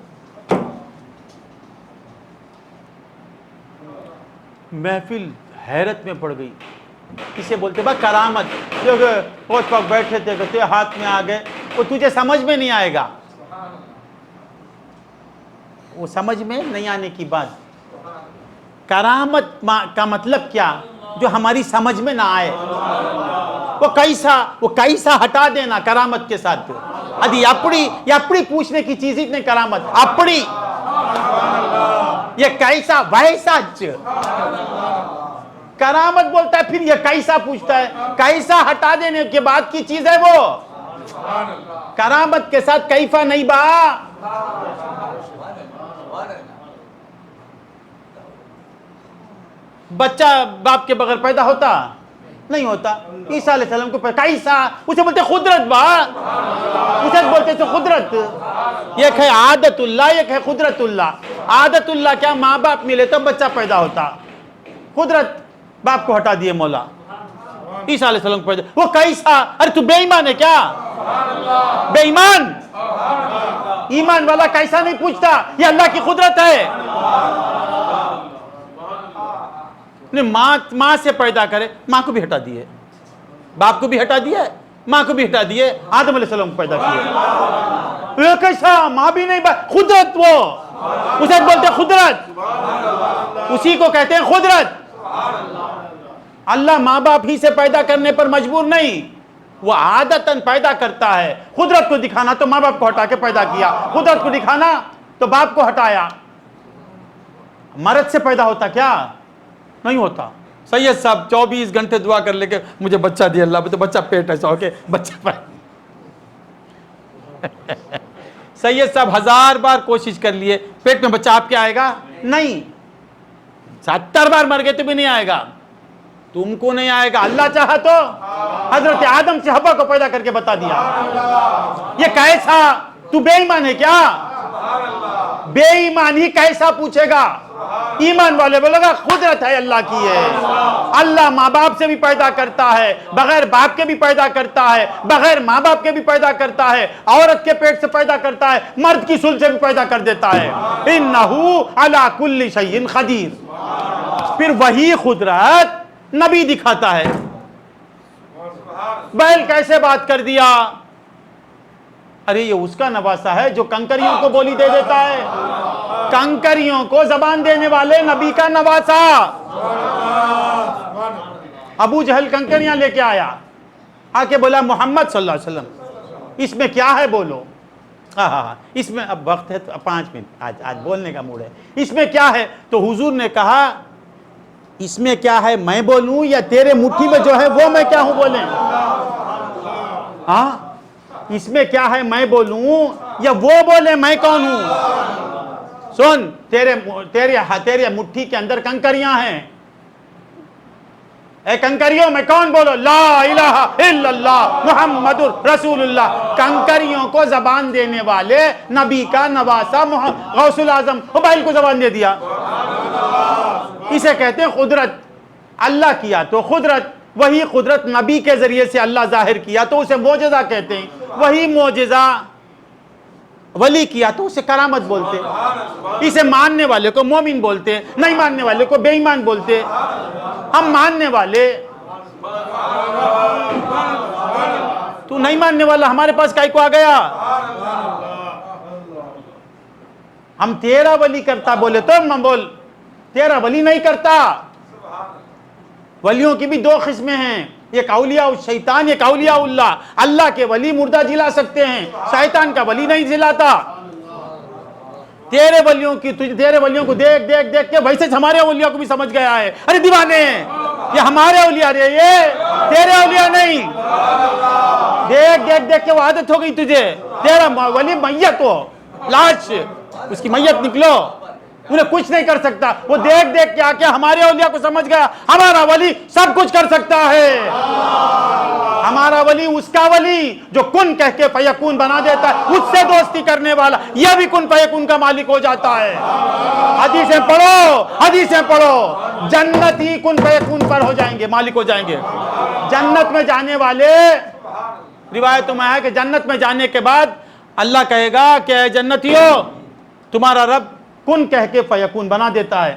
محفل حیرت میں پڑ گئی. اسے بولتے با کرامت. پوچھ پاک بیٹھے تھے کہتے ہاتھ میں آ گئے. وہ تجھے سمجھ میں نہیں آئے گا, وہ سمجھ میں نہیں آنے کی بات. کرامت کا مطلب کیا؟ جو ہماری سمجھ میں نہ آئے. وہ کیسا ہٹا دینا کرامت کے ساتھ. ادھی اپڑی پوچھنے کی چیز اتنے کرامت اپڑی یہ کیسا ویسا کرامت بولتا ہے. پھر یہ کیسا پوچھتا ہے. کیسا ہٹا دینے کے بعد کی چیز ہے وہ. کرامت کے ساتھ کیفا نہیں با. بچہ باپ کے بغیر پیدا ہوتا نہیں ہوتا. عیسیٰ علیہ السلام کو کیسا اسے بولتے قدرت با. اسے بولتے تو قدرت. ایک ہے عادت اللہ, ایک ہے قدرت اللہ. عادت اللہ کیا؟ ماں باپ ملے تو بچہ پیدا ہوتا. قدرت باپ کو ہٹا دیے مولا. عیسیٰ علیہ السلام کو پیدا. وہ کیسا؟ ارے تو بے ایمان ہے کیا؟ بے ایمان. ایمان والا کیسا نہیں پوچھتا. یہ اللہ کی قدرت ہے. ماں سے پیدا کرے, ماں کو بھی ہٹا دیے, باپ کو بھی ہٹا دیے, ماں کو بھی ہٹا دیے, آدم علیہ السلام کو پیدا کیے. کیسا؟ ماں بھی نہیں, قدرت. وہ اسے بولتے قدرت. اسی کو کہتے ہیں قدرت. اللہ ماں باپ ہی سے پیدا کرنے پر مجبور نہیں, وہ عادتاً پیدا کرتا ہے. قدرت کو دکھانا تو ماں باپ کو ہٹا کے پیدا کیا, قدرت کو دکھانا تو باپ کو ہٹایا. مرد سے پیدا ہوتا کیا؟ نہیں ہوتا. سید صاحب 24 گھنٹے دعا کر لے کے مجھے بچہ دیا اللہ, تو بچہ پیٹ ایسا ہو کے بچہ پائے. سید صاحب 1000 بار کوشش کر لیے, پیٹ میں بچہ آپ کے آئے گا نہیں. 70 بار مر گئے تو بھی نہیں آئے گا. تم کو نہیں آئے گا. اللہ چاہا تو حضرت آدم سے حوا کو پیدا کر کے بتا دیا. یہ کیسا؟ تو بے ایمان ہے کیا؟ بے ایمان ہی کیسا پوچھے گا. ایمان والے بولے گا قدرت ہے اللہ کی ہے. اللہ ماں باپ سے بھی پیدا کرتا ہے, بغیر باپ کے بھی پیدا کرتا ہے, بغیر ماں باپ کے بھی پیدا کرتا ہے, عورت کے پیٹ سے پیدا کرتا ہے, مرد کی سل سے بھی پیدا کر دیتا ہے. انہو علی کل شیء قدیر. پھر وہی قدرت نبی دکھاتا ہے. بیل کیسے بات کر دیا؟ ارے یہ اس کا نواسا ہے جو کنکریوں کو بولی دے دیتا ہے. کنکریوں کو زبان دینے والے نبی کا نواسا. ابو جہل کنکریاں لے کے آیا, آ کے بولا محمد صلی اللہ علیہ وسلم اس میں کیا ہے بولو. اس میں اب وقت ہے تو 5 منٹ, آج بولنے کا موڈ ہے. اس میں کیا ہے؟ تو حضور نے کہا اس میں کیا ہے میں بولوں یا تیرے مٹھی میں جو ہے وہ میں کیا ہوں بولیں؟ ہاں اس میں کیا ہے میں بولوں یا وہ بولے میں کون ہوں؟ سن, تیرے مٹھی کے اندر کنکریاں ہیں. اے کنکریوں میں کون بولو لا الہ الا اللہ محمد رسول اللہ. کنکریوں کو زبان دینے والے نبی کا نواسا غوث الاعظم حبیل کو زبان دے دیا. اسے کہتے ہیں قدرت. اللہ کیا تو قدرت, وہی قدرت نبی کے ذریعے سے اللہ ظاہر کیا تو اسے معجزہ کہتے ہیں. وہی معجزہ ولی کیا تو اسے کرامت بولتے. اسے ماننے والے کو مومن بولتے, نہیں ماننے والے کو بے ایمان بولتے. ہم ماننے والے, تو نہیں ماننے والا ہمارے پاس کائی کو آ گیا؟ ہم تیرا ولی کرتا بولے تو ہم بول, تیرا ولی نہیں کرتا. ولیوں کی بھی 2 قسمیں ہیں, ایک اولیاء الشیطان, ایک اولیاء اللہ. اللہ کے ولی مردہ جلا سکتے ہیں, شیطان کا ولی نہیں جلاتا. تیرے ولیوں کو دیکھ دیکھ دیکھ کے ویسے ہمارے اولیاء کو بھی سمجھ گیا ہے. ارے دیوانے یہ ہمارے اولیاء رہے, یہ تیرے اولیاء نہیں. دیکھ دیکھ دیکھ کے وہ عادت ہو گئی تجھے. تیرا ولی میت ہو, لاش, اس کی میت نکلو, انہیں کچھ نہیں کر سکتا. وہ دیکھ دیکھ کے آ کے ہمارے اولیاء کو سمجھ گیا ہمارا ولی سب کچھ کر سکتا ہے. ہمارا ولی اس کا ولی جو کن کہہ کے فیکون بنا دیتا ہے, اس سے دوستی کرنے والا یہ بھی کن فیکون کا مالک ہو جاتا ہے. حدیثیں پڑھو, حدیثیں پڑھو. جنت ہی کن فیکون پر ہو جائیں گے, مالک ہو جائیں گے. جنت میں جانے والے, روایتوں میں ہے کہ جنت میں جانے کے بعد اللہ کہے گا کہ اے جنتیو تمہارا رب کن کہہ کے فیکون بنا دیتا ہے.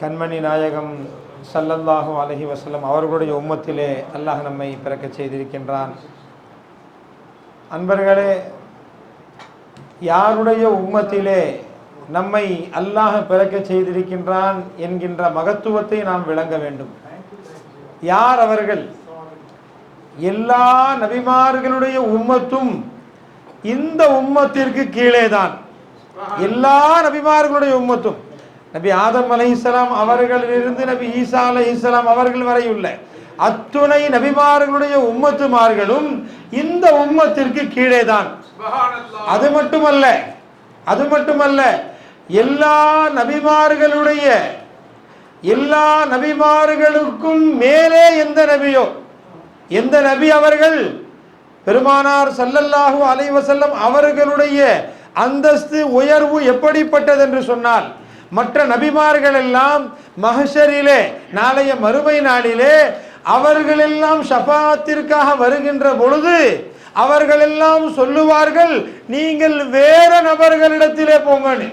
கண்மணி நாயகம் ஸல்லல்லாஹு அலைஹி வஸல்லம் அவர்களுடைய உம்மத்திலே அல்லாஹ் நம்மை பிறக்க செய்திருக்கின்றான். அன்பர்களே, யாருடைய உம்மத்திலே நம்மை அல்லாஹ் பிறக்க செய்திருக்கின்றான் என்கின்ற மகத்துவத்தை நாம் விளங்க வேண்டும். யார் அவர்கள்? எல்லா நபிமார்களுடைய உம்மத்தும் இந்த உம்மத்திற்கு கீழேதான். எல்லா நபிமார்களுடைய உம்மத்தும், நபி ஆதம் அலைஹிஸ்ஸலாம் அவர்களிலிருந்து நபி ஈசா அலைஹிஸ்ஸலாம் அவர்கள் வரை உள்ள அத்துணை நபிமார்களுடைய உம்மத்துமார்களும் இந்த உம்மத்திற்கு கீழேதான். அது மட்டுமல்ல, எல்லா நபிமார்களுக்கும் மேலே எந்த நபி அவர்கள், பெருமானார் ஸல்லல்லாஹு அலைஹி வஸல்லம் அவர்களுடைய அந்தஸ்து உயர்வு எப்படிப்பட்டது என்று சொன்னால், மற்ற நபிமார்கள் எல்லாம் மஹ்ஷரிலே, நாளைய மறுமை நாளிலே அவர்களெல்லாம் ஷஃபாஅத்திற்காக வருகின்ற பொழுது அவர்களெல்லாம் சொல்லுவார்கள், நீங்கள் வேற நபர்களிடத்திலே போங்கன்னு.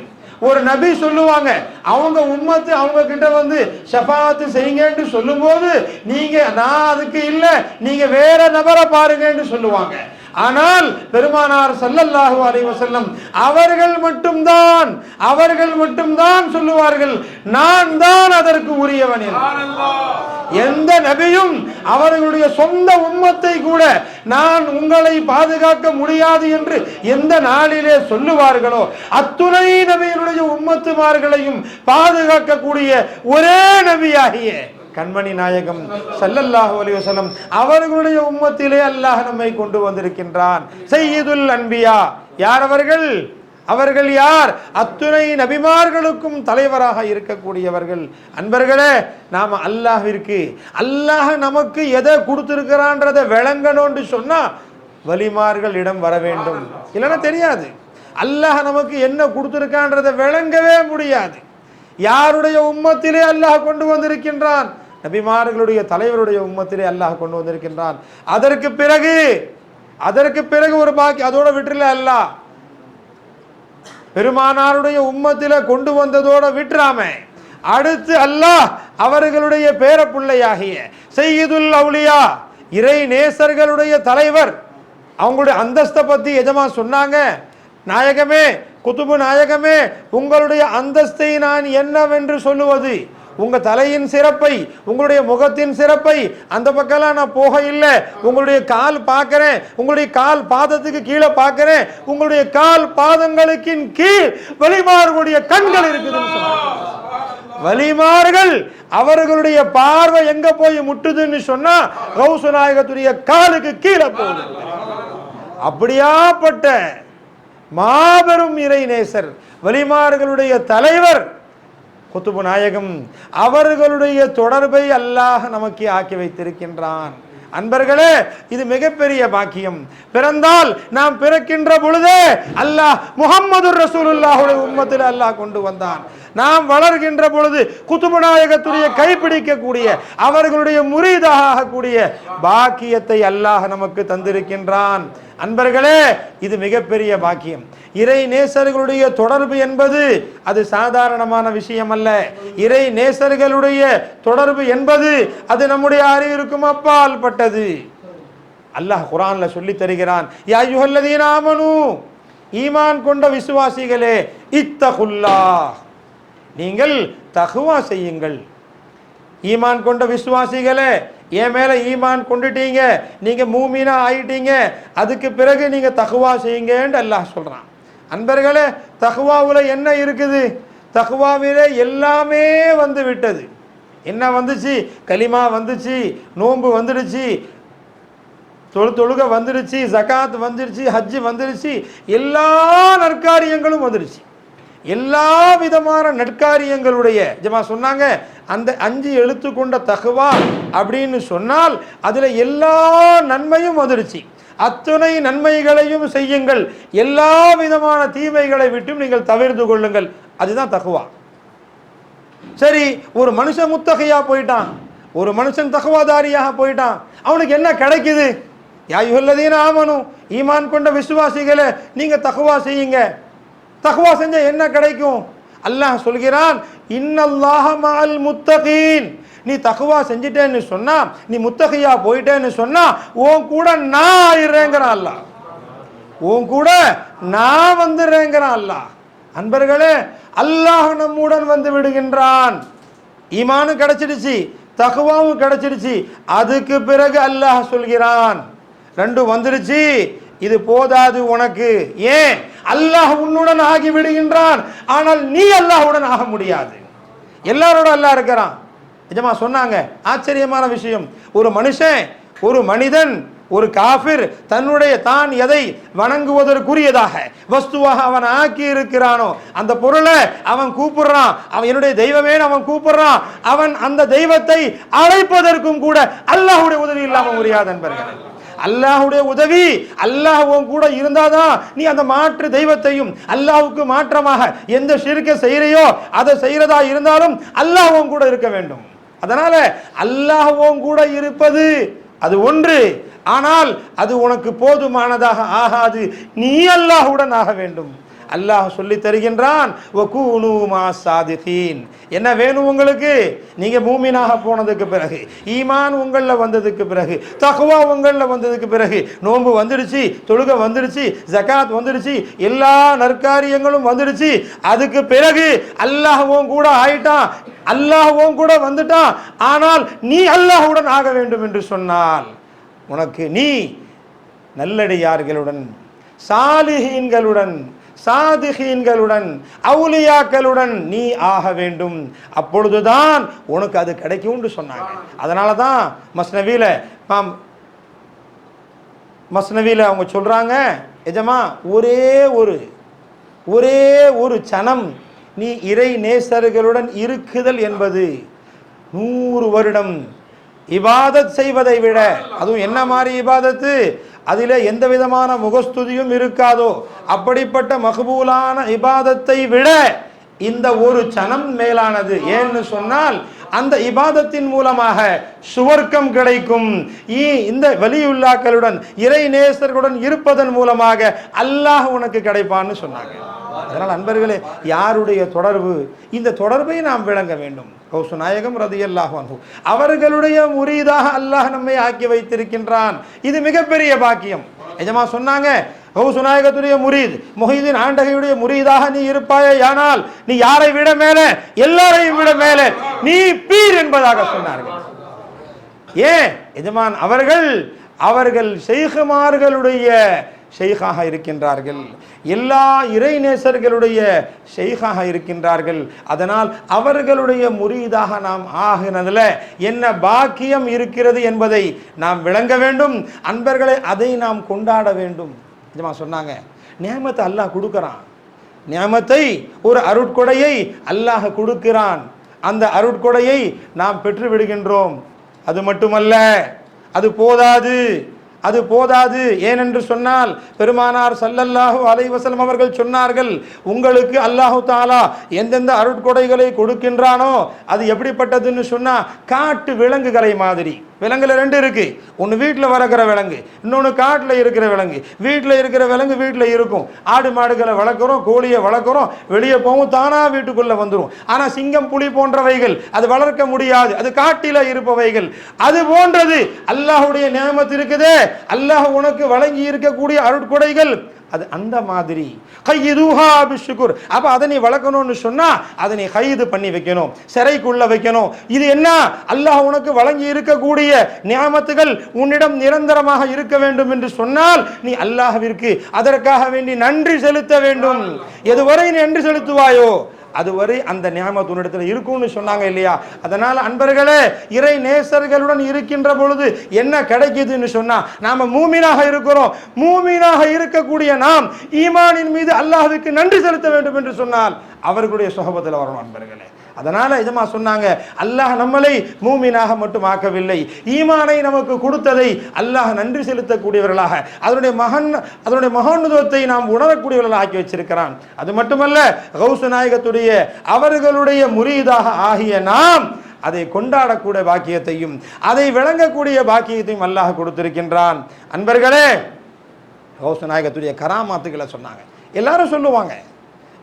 ஒரு நபி சொல்லுவாங்க, அவங்க உம்மத்து அவங்க கிட்ட வந்து ஷஃபாஅத்து செய்யுங்கன்னு சொல்லும்போது, நீங்க நான் அதுக்கு இல்லை, நீங்க வேற நபரை பாருங்கன்னு சொல்லுவாங்க. ஆனால் பெருமானார் ஸல்லல்லாஹு அலைஹி வஸல்லம் அவர்கள் மட்டும்தான் சொல்லுவார்கள், நான் தான் அதற்கு உரியவன். எந்த நபியும் அவர்களுடைய சொந்த உம்மத்தை கூட நான் உங்களை பாதுகாக்க முடியாது என்று எந்த நாளிலே சொல்லுவார்களோ, அத்துணை நபியினுடைய உம்மத்துமார்களையும் பாதுகாக்கக்கூடிய ஒரே நபியாகிய கண்மணி நாயகம் ஸல்லல்லாஹு அலைஹி வஸல்லம் அவர்களுடைய உம்மத்திலே அல்லாஹ் நம்மை கொண்டு வந்திருக்கின்றான். சய்யிதுல் அன்பியா யார் அவர்கள்? அவர்கள் யார்? அத்துணை நபிமார்களுக்கும் தலைவராக இருக்கக்கூடியவர்கள். அன்பர்களே, நாம் அல்லாஹ்விற்கு, அல்லாஹ் நமக்கு எதை கொடுத்திருக்கிறான்றதை விளங்கணும்னு சொன்னா வலிமார்களிடம் வர வேண்டும், இல்லைன்னா தெரியாது. அல்லாஹ் நமக்கு என்ன கொடுத்திருக்கான்றதை விளங்கவே முடியாது. யாருடைய உம்மத்திலே அல்லாஹ் கொண்டு வந்திருக்கின்றான்? நபிமார்களுடைய தலைவருடைய உம்மத்திலே அல்லாஹ் கொண்டு வந்திருக்கின்றான். அதற்கு பிறகு ஒரு பாக்கி, அதோட விட்டுல அல்லாஹ் பெருமானாருடைய உம்மத்தில கொண்டு வந்ததோட விட்டுறாம அடுத்து அல்லாஹ் அவர்களுடைய பேரப்பிள்ளையாகிய சையதுல் அவுலியா, இறை நேசர்களுடைய தலைவர், அவங்களுடைய அந்தஸ்தை பத்தி எஜமா சொன்னாங்க. நாயகமே, குதுபு நாயகமே, உங்களுடைய அந்தஸ்தை நான் என்னவென்று சொல்லுவது? உங்க தலையின் சிறப்பை, உங்களுடைய முகத்தின் சிறப்பை அந்த பக்கம்லாம் நான் போக இல்லை. உங்களுடைய கால் பார்க்கிறேன், உங்களுடைய கால் பாதத்துக்கு கீழே பார்க்கிறேன், உங்களுடைய கால் பாதங்களுக்கு கீழ் வலிமார்களுடைய கண்கள் இருக்குதுன்னு சொன்னாங்க. வலிமார்கள் அவர்களுடைய பார்வை எங்க போய் முட்டுதுன்னு சொன்னா கௌசு நாயகத்துடைய காலுக்கு கீழே போகுது. அப்படியாப்பட்ட மாபெரும் இறை நேசர், வலிமார்களுடைய தலைவர் குத்துபு நாயகம், அவர்களுடைய தொடர்பை அல்லாஹ் நமக்கு ஆக்கி வைத்திருக்கின்றான். அன்பர்களே, இது மிகப்பெரிய பாக்கியம். பிறந்தால் நாம் பிறக்கின்ற பொழுதே அல்லாஹ் முஹம்மது ரசூலுல்லாஹுடைய உம்மத்தில் அல்லாஹ் கொண்டு வந்தான். நாம் வளர்கின்ற பொழுது குத்துபு நாயகத்துடைய கைப்பிடிக்கக்கூடிய, அவர்களுடைய முரீதாக ஆகக்கூடிய பாக்கியத்தை அல்லாஹ் நமக்கு தந்திருக்கின்றான். அன்பர்களே, இது மிகப்பெரிய பாக்கியம். இறை நேசர்களுடைய தொடர்பு என்பது அது சாதாரணமான விஷயம் அல்ல. இறை நேசர்களுடைய தொடர்பு என்பது அது நம்முடைய அறிவிற்கும் அப்பால் பட்டது. அல்லாஹ் குர்ஆன்ல சொல்லி தருகிறான், யா அய்யுஹல்லதீன ஆமனூ, ஈமான் கொண்ட விசுவாசிகளே, இத்தகுல்லாஹ், நீங்கள் தக்வா செய்யுங்கள். ஈமான் கொண்ட விசுவாசிகளே, என் மேல ஈமான் கொண்டுட்டீங்க, நீங்க மூமினா ஆயிட்டீங்க, அதுக்கு பிறகு நீங்க தக்வா செய்யுங்கன்னு அல்லாஹ் சொல்றான். அன்பர்களே, தக்வாவுல என்ன இருக்குது? தக்வாவிலே எல்லாமே வந்து விட்டது. என்ன வந்துச்சு? கலிமா வந்துச்சு, நோன்பு வந்துடுச்சு, தொழுக வந்துடுச்சு, ஜகாத் வந்துடுச்சு, ஹஜ்ஜு வந்துடுச்சு, எல்லா நற்காரியங்களும் வந்துடுச்சு. எல்லா விதமான நற்காரியங்களுடைய ஜமா சொன்னாங்க. அந்த 5 எழுத்து கொண்ட தக்வா அப்படின்னு சொன்னால் அதுல எல்லா நன்மையும் வந்துடுச்சு. அத்துணை நன்மைகளையும் செய்யுங்கள், எல்லா விதமான தீமைகளை விட்டும் நீங்கள் தவிர்த்து கொள்ளுங்கள். அதுதான் தக்வா. சரி, ஒரு மனுஷன் முத்தகையா போயிட்டான், ஒரு மனுஷன் தக்வாதாரியாக போயிட்டான், அவனுக்கு என்ன கிடைக்குது? யா அய்யுஹல்லதீன ஆமனூ, ஈமான் கொண்ட விசுவாசிகளே, நீங்க தக்வா செய்யுங்க. தக்வா செஞ்சா என்ன கிடைக்கும்? அல்லாஹ் சொல்கிறான், இன்னல்லாஹ மஅல் முத்தகீன். நீ தக்வா செஞ்சிட்டேன்னு சொன்னா, நீ முத்தகியா போயிட்டேன்னு சொன்னா உன் கூட நான் ஆயிடுறேங்கிறான் அல்லாஹ், உன் கூட நான் வந்துடுறேங்கிறான் அல்லாஹ். அன்பர்களே, அல்லாஹ் நம்முடன் வந்து விடுகின்றான். ஈமானும் கிடைச்சிடுச்சு, தக்வாவும் கிடைச்சிடுச்சு. அதுக்கு பிறகு அல்லாஹ் சொல்கிறான், 2 வந்துடுச்சு, இது போதாது உனக்கு. ஏன்? அல்லாஹ் உன்னுடன் ஆகி விடுகின்றான், ஆனால் நீ அல்லாஹ்வுடன் ஆக முடியாது. எல்லாரோட அல்லாஹ் இருக்கிறான். நிஜமா சொன்னாங்க, ஆச்சரியமான விஷயம். ஒரு மனுஷன், ஒரு மனிதன், ஒரு காஃபிர் தான் எதை வணங்குவதற்குரியதாக வஸ்துவாக அவன் ஆக்கி இருக்கிறானோ அந்த பொருளை அவன் கூப்பிடுறான், அவன் என்னுடைய தெய்வமே அவன் கூப்பிடுறான். அவன் அந்த தெய்வத்தை அழைப்பதற்கும் கூட அல்லாஹ்வுடைய உதவி இல்லாமல் முடியாது. என்பர்கள், அல்லாஹ்வுடைய உதவி, அல்லாஹ் உன் கூட இருந்தாதான் நீ அந்த மாற்று தெய்வத்தையும், அல்லாஹ்வுக்கு மாற்றமாக எந்த ஷிர்க செய்யறையோ அதை செய்யறதா இருந்தாலும் அல்லாஹ் உன் கூட இருக்க வேண்டும். அதனால அல்லாஹ் உன் கூட இருப்பது அது ஒன்று, ஆனால் அது உனக்கு போதுமானதாக ஆகாது. நீ அல்லாஹ்வுடன் ஆக வேண்டும். அல்லாஹ் சொல்லி தருகின்றான், வகூனு மாஸாதிகீன். என்ன வேணும் உங்களுக்கு? நீங்க மூமினாக போனதுக்கு பிறகு, ஈமான் உங்கள வந்ததுக்கு பிறகு, தக்வா உங்கள வந்ததுக்கு பிறகு, நோன்பு வந்துடுச்சு, தொழுகை வந்துடுச்சு, ஜகாத் வந்துடுச்சு, எல்லா நற்காரியங்களும் வந்துடுச்சு. அதுக்கு பிறகு அல்லாஹ் உன் கூட ஆயிட்டான், அல்லாஹ் உன் கூட வந்துட்டான். ஆனால் நீ அல்லாஹ்வுடன் ஆக வேண்டும் என்று சொன்னால் உனக்கு நீ நல்லடியார்களுடன், சாலிஹீன்களுடன், சாதிகீன்களுடன், அவுலியாக்களுடன் நீ ஆக வேண்டும். அப்பொழுதுதான் உனக்கு அது கிடைக்கும்னு சொன்னாங்க. அதனால தான் மஸ்னவியில அவங்க சொல்றாங்க, எஜமா ஒரே ஒரு சனம் நீ இறை நேசர்களுடன் இருக்குதல் என்பது 100 வருடம் இபாதத் செய்வதை விட, அதுவும் என்ன மாதிரி இபாதத்து, அதில் எந்த விதமான முகஸ்துதியும் இருக்காதோ அப்படிப்பட்ட மக்பூலான இபாதத்தை விட இந்த ஒரு சனம் மேலானது. ஏன்னு சொன்னால் அந்த இபாதத்தின் மூலமாக சுவர்க்கம் கிடைக்கும். இந்த வலியுல்லாக்களுடன் இறை நேசர்களுடன் இருப்பதன் மூலமாக அல்லாஹ் உனக்கு கிடைப்பான்னு சொன்னாங்க. அதனால் அன்பர்களே, யாருடைய தொடர்பு, இந்த தொடர்பை நாம் விளங்க வேண்டும். கௌசு நாயகம் ரலியல்லாஹு அன்ஹு அவர்களுடைய முரீதாக அல்லாஹ் நம்மை ஆக்கி வைத்திருக்கின்றான். இது மிகப்பெரிய பாக்கியம். எஜமா சொன்னாங்க, கௌசு நாயகத்துடைய முரீத், முஹிதீன் ஆண்டகையுடைய முரீதாக நீ இருப்பாயே, ஆனால் நீ யாரை விட மேலே, எல்லாரையும் விட மேலே நீ பீர் என்பதாக சொன்னார்கள். ஏன் எஜமான் அவர்கள் ஷைഖுமார்களுடைய ஷைகாக இருக்கின்றார்கள், எல்லா இறைநேசர்களுடைய ஷைகாக இருக்கின்றார்கள். அதனால் அவர்களுடைய முரீதாக நாம் ஆகினதுல என்ன பாக்கியம் இருக்கிறது என்பதை நாம் விளங்க வேண்டும். அன்பர்களை, அதை நாம் கொண்டாட வேண்டும். நிஜமா சொன்னாங்க, நியமத்தை அல்லாஹ் கொடுக்கிறான், நியமத்தை ஒரு அருட்கொடையை அல்லாஹ் கொடுக்கிறான். அந்த அருட்கொடையை நாம் பெற்று விடுகின்றோம். அது மட்டுமல்ல, அது போதாது. ஏனென்று சொன்னால் பெருமானார் ஸல்லல்லாஹு அலைஹி வஸல்லம் அவர்கள் சொன்னார்கள், உங்களுக்கு அல்லாஹு தஆலா எந்தெந்த அருட்கொடைகளை கொடுக்கின்றானோ அது எப்படிப்பட்டதுன்னு சொன்னா, காட்டு விலங்குகளை மாதிரி. விலங்குல 2 இருக்கு. ஒன்று வீட்டில் வளர்க்குற விலங்கு, இன்னொன்று காட்டில் இருக்கிற விலங்கு. வீட்டில் இருக்கிற விலங்கு வீட்டில் இருக்கும். ஆடு மாடுகளை வளர்க்குறோம், கோழியை வளர்க்குறோம், வெளியே போகும், தானாக வீட்டுக்குள்ளே வந்துடும். ஆனால் சிங்கம், புலி போன்றவைகள் அது வளர்க்க முடியாது, அது காட்டில் இருப்பவைகள். அது போன்றது அல்லாஹ்வுடைய நியமத் இருக்குதே, அல்லாஹ் உனக்கு வழங்கி இருக்கக்கூடிய அருட்கொடைகள், அது அந்த மாதிரி. கைதுஹா பிஷ்குர். அப்ப அதை நீ வளர்க்கணும்னு சொன்னா அதை நீ கைது பண்ணி வைக்கணும், சிறைக்குள்ள வைக்கணும். இது என்ன, அல்லாஹ் உனக்கு வழங்கி இருக்கக்கூடிய நியாமத்துகள் உன்னிடம் நிரந்தரமாக இருக்க வேண்டும் என்று சொன்னால் நீ அல்லாஹ்விற்கு அதற்காக வேண்டி நன்றி செலுத்த வேண்டும். எதுவரை நீ நன்றி செலுத்துவாயோ அதுவரை அந்த நியாமத் உன்னிடத்தில் இருக்கும்னு சொன்னாங்க இல்லையா? அதனால அன்பர்களே, இறை நேசர்களுடன் இருக்கின்ற பொழுது என்ன கிடைக்குதுன்னு சொன்னா, நாம மூமினாக இருக்கிறோம். மூமினாக இருக்கக்கூடிய நாம் ஈமானின் மீது அல்லாஹ்வுக்கு நன்றி செலுத்த வேண்டும் என்று சொன்னால் அவர்களுடைய சுஹபத்தில் வரணும் அன்பர்களே. அதனால இதமா சொன்னாங்க, அல்லாஹ் நம்மளை மூமினாக மட்டும் ஆக்கவில்லை, ஈமானை நமக்கு கொடுத்ததை அல்லாஹ் நன்றி செலுத்தக்கூடியவர்களாக, அதனுடைய மகோன்னதத்தை நாம் உணரக்கூடியவர்களாக ஆக்கி வச்சிருக்கிறான். அது மட்டுமல்ல, கௌசு நாயகத்துடைய அவர்களுடைய முரீதாக ஆகிய நாம் அதை கொண்டாடக்கூடிய பாக்கியத்தையும் அதை விளங்கக்கூடிய பாக்கியத்தையும் அல்லாஹ் கொடுத்திருக்கின்றான். அன்பர்களே, கௌசு நாயகத்துடைய கராமாத்துக்களை சொன்னாங்க. எல்லாரும் சொல்லுவாங்க,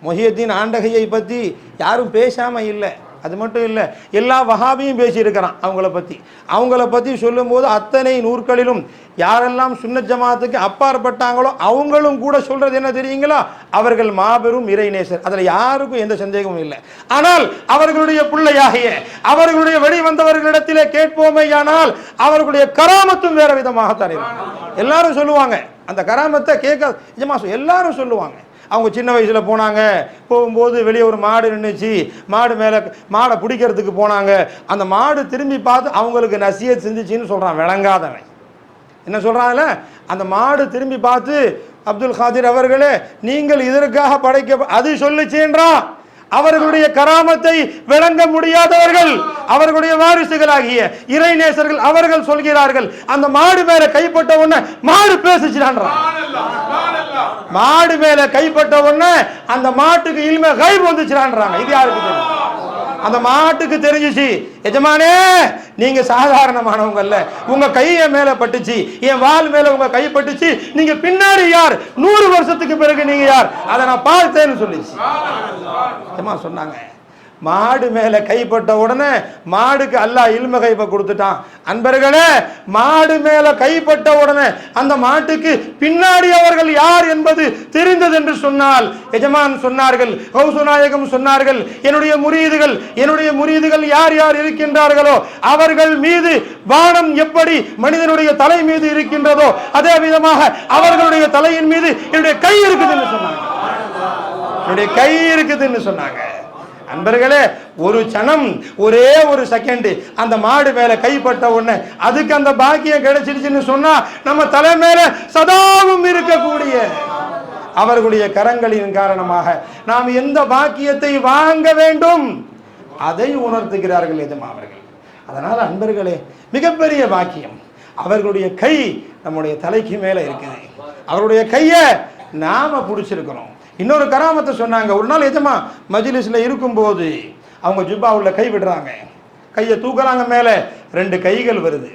முஹியத்தீன் ஆண்டகையை பற்றி யாரும் பேசாமல் இல்லை. அது மட்டும் இல்லை, எல்லா வஹாபியும் பேசியிருக்கிறான் அவங்கள பற்றி சொல்லும்போது அத்தனை நூற்களிலும் யாரெல்லாம் சுன்னத் ஜமாத்துக்கு அப்பாற்பட்டாங்களோ அவங்களும் கூட சொல்றது என்ன தெரியுங்களா, அவர்கள் மாபெரும் இறைநேசர். அதில் யாருக்கும் எந்த சந்தேகமும் இல்லை. ஆனால் அவர்களுடைய பிள்ளையாகிய அவர்களுடைய வெளிவந்தவர்களிடத்திலே கேட்போமேயானால் அவர்களுடைய கராமத்தும் வேற விதமாகத்தான் இருக்கும். எல்லாரும் சொல்லுவாங்க, அந்த கராமத்தை கேட்க எல்லாரும் சொல்லுவாங்க. அவங்க சின்ன வயசில் போகும்போது வெளியே ஒரு மாடு நின்றுச்சு, மாடை பிடிக்கிறதுக்கு போனாங்க. அந்த மாடு திரும்பி பார்த்து அவங்களுக்கு நசியத் செஞ்சுச்சின்னு சொல்கிறான் விளங்காதவன். என்ன சொல்கிறாங்கல்ல, அந்த மாடு திரும்பி பார்த்து, அப்துல் காதிர் அவர்களே நீங்கள் இதற்காக அது சொல்லுச்சேன்றான். அவர்களுடைய கராமத்தை விளங்க முடியாதவர்கள், அவர்களுடைய வாரிசுகளாகிய இறைநேசர்கள் அவர்கள் சொல்கிறார்கள், அந்த மாடு மேல கைப்பட்ட உடனே மாடு பேசிச்சான்றான். மாடு மேல கைப்பட்ட உடனே அந்த மாட்டுக்கு இல்ம கைப் வந்துச்சுறான்றாங்க. இது யாருக்கு தெரியும்? அந்த மாட்டுக்கு தெரிஞ்சிச்சு, எஜமானே நீங்க சாதாரணமானவங்க அல்ல, உங்க கைய மேல பட்டுச்சு, என் வால் மேல உங்க கை பட்டுச்சு, நீங்க பின்னாடி யார், 100 வருஷத்துக்கு பிறகு நீங்க யார், அதை நான் பார்த்தேன்னு சொல்லிச்சு. சொன்னாங்க, மாடு மேல கைப்பட்ட உடனே மாடுக்கு அல்லாஹ் இல்ம கைப்ப கொடுத்துட்டான். அன்பர்களே, மாடு மேல கைப்பட்ட உடனே அந்த மாட்டுக்கு பின்னாடி அவர்கள் யார் என்பது தெரிந்தது என்று சொன்னால், எஜமான் சொன்னார்கள், கௌசு நாயகம் சொன்னார்கள், என்னுடைய முரீதுகள் யார் யார் இருக்கின்றார்களோ அவர்கள் மீது வானம் எப்படி மனிதனுடைய தலை மீது இருக்கின்றதோ அதே விதமாக அவர்களுடைய தலையின் மீது என்னுடைய கை இருக்குதுன்னு சொன்னாங்க. என்னுடைய கை இருக்குதுன்னு சொன்னாங்க. அன்பர்களே, ஒரு சனம், ஒரே ஒரு செகண்ட் அந்த மாடு மேல கைப்பட்ட உடனே அதுக்கு அந்த பாக்கியம் கிடைச்சிருச்சுன்னு சொன்னா நம்ம தலை மேல சதாவும் இருக்கக்கூடிய அவர்களுடைய கரங்களின் காரணமாக நாம் எந்த பாக்கியத்தை வாங்க வேண்டும் அதை உணர்த்துகிறார்கள் எஜமா அவர்கள். அதனால் அன்பர்களே, மிகப்பெரிய பாக்கியம். அவர்களுடைய கை நம்முடைய தலைக்கு மேலே இருக்குது. அவருடைய கையை நாம பிடிச்சிருக்கிறோம். இன்னொரு கராமத்தை சொன்னாங்க. ஒரு நாள் எஜமா மஜ்லிஸ்ல இருக்கும்போது அவங்க ஜுப்பாவுள்ள கை விடுறாங்க, கையை தூக்குறாங்க, மேலே 2 கைகள் வருது.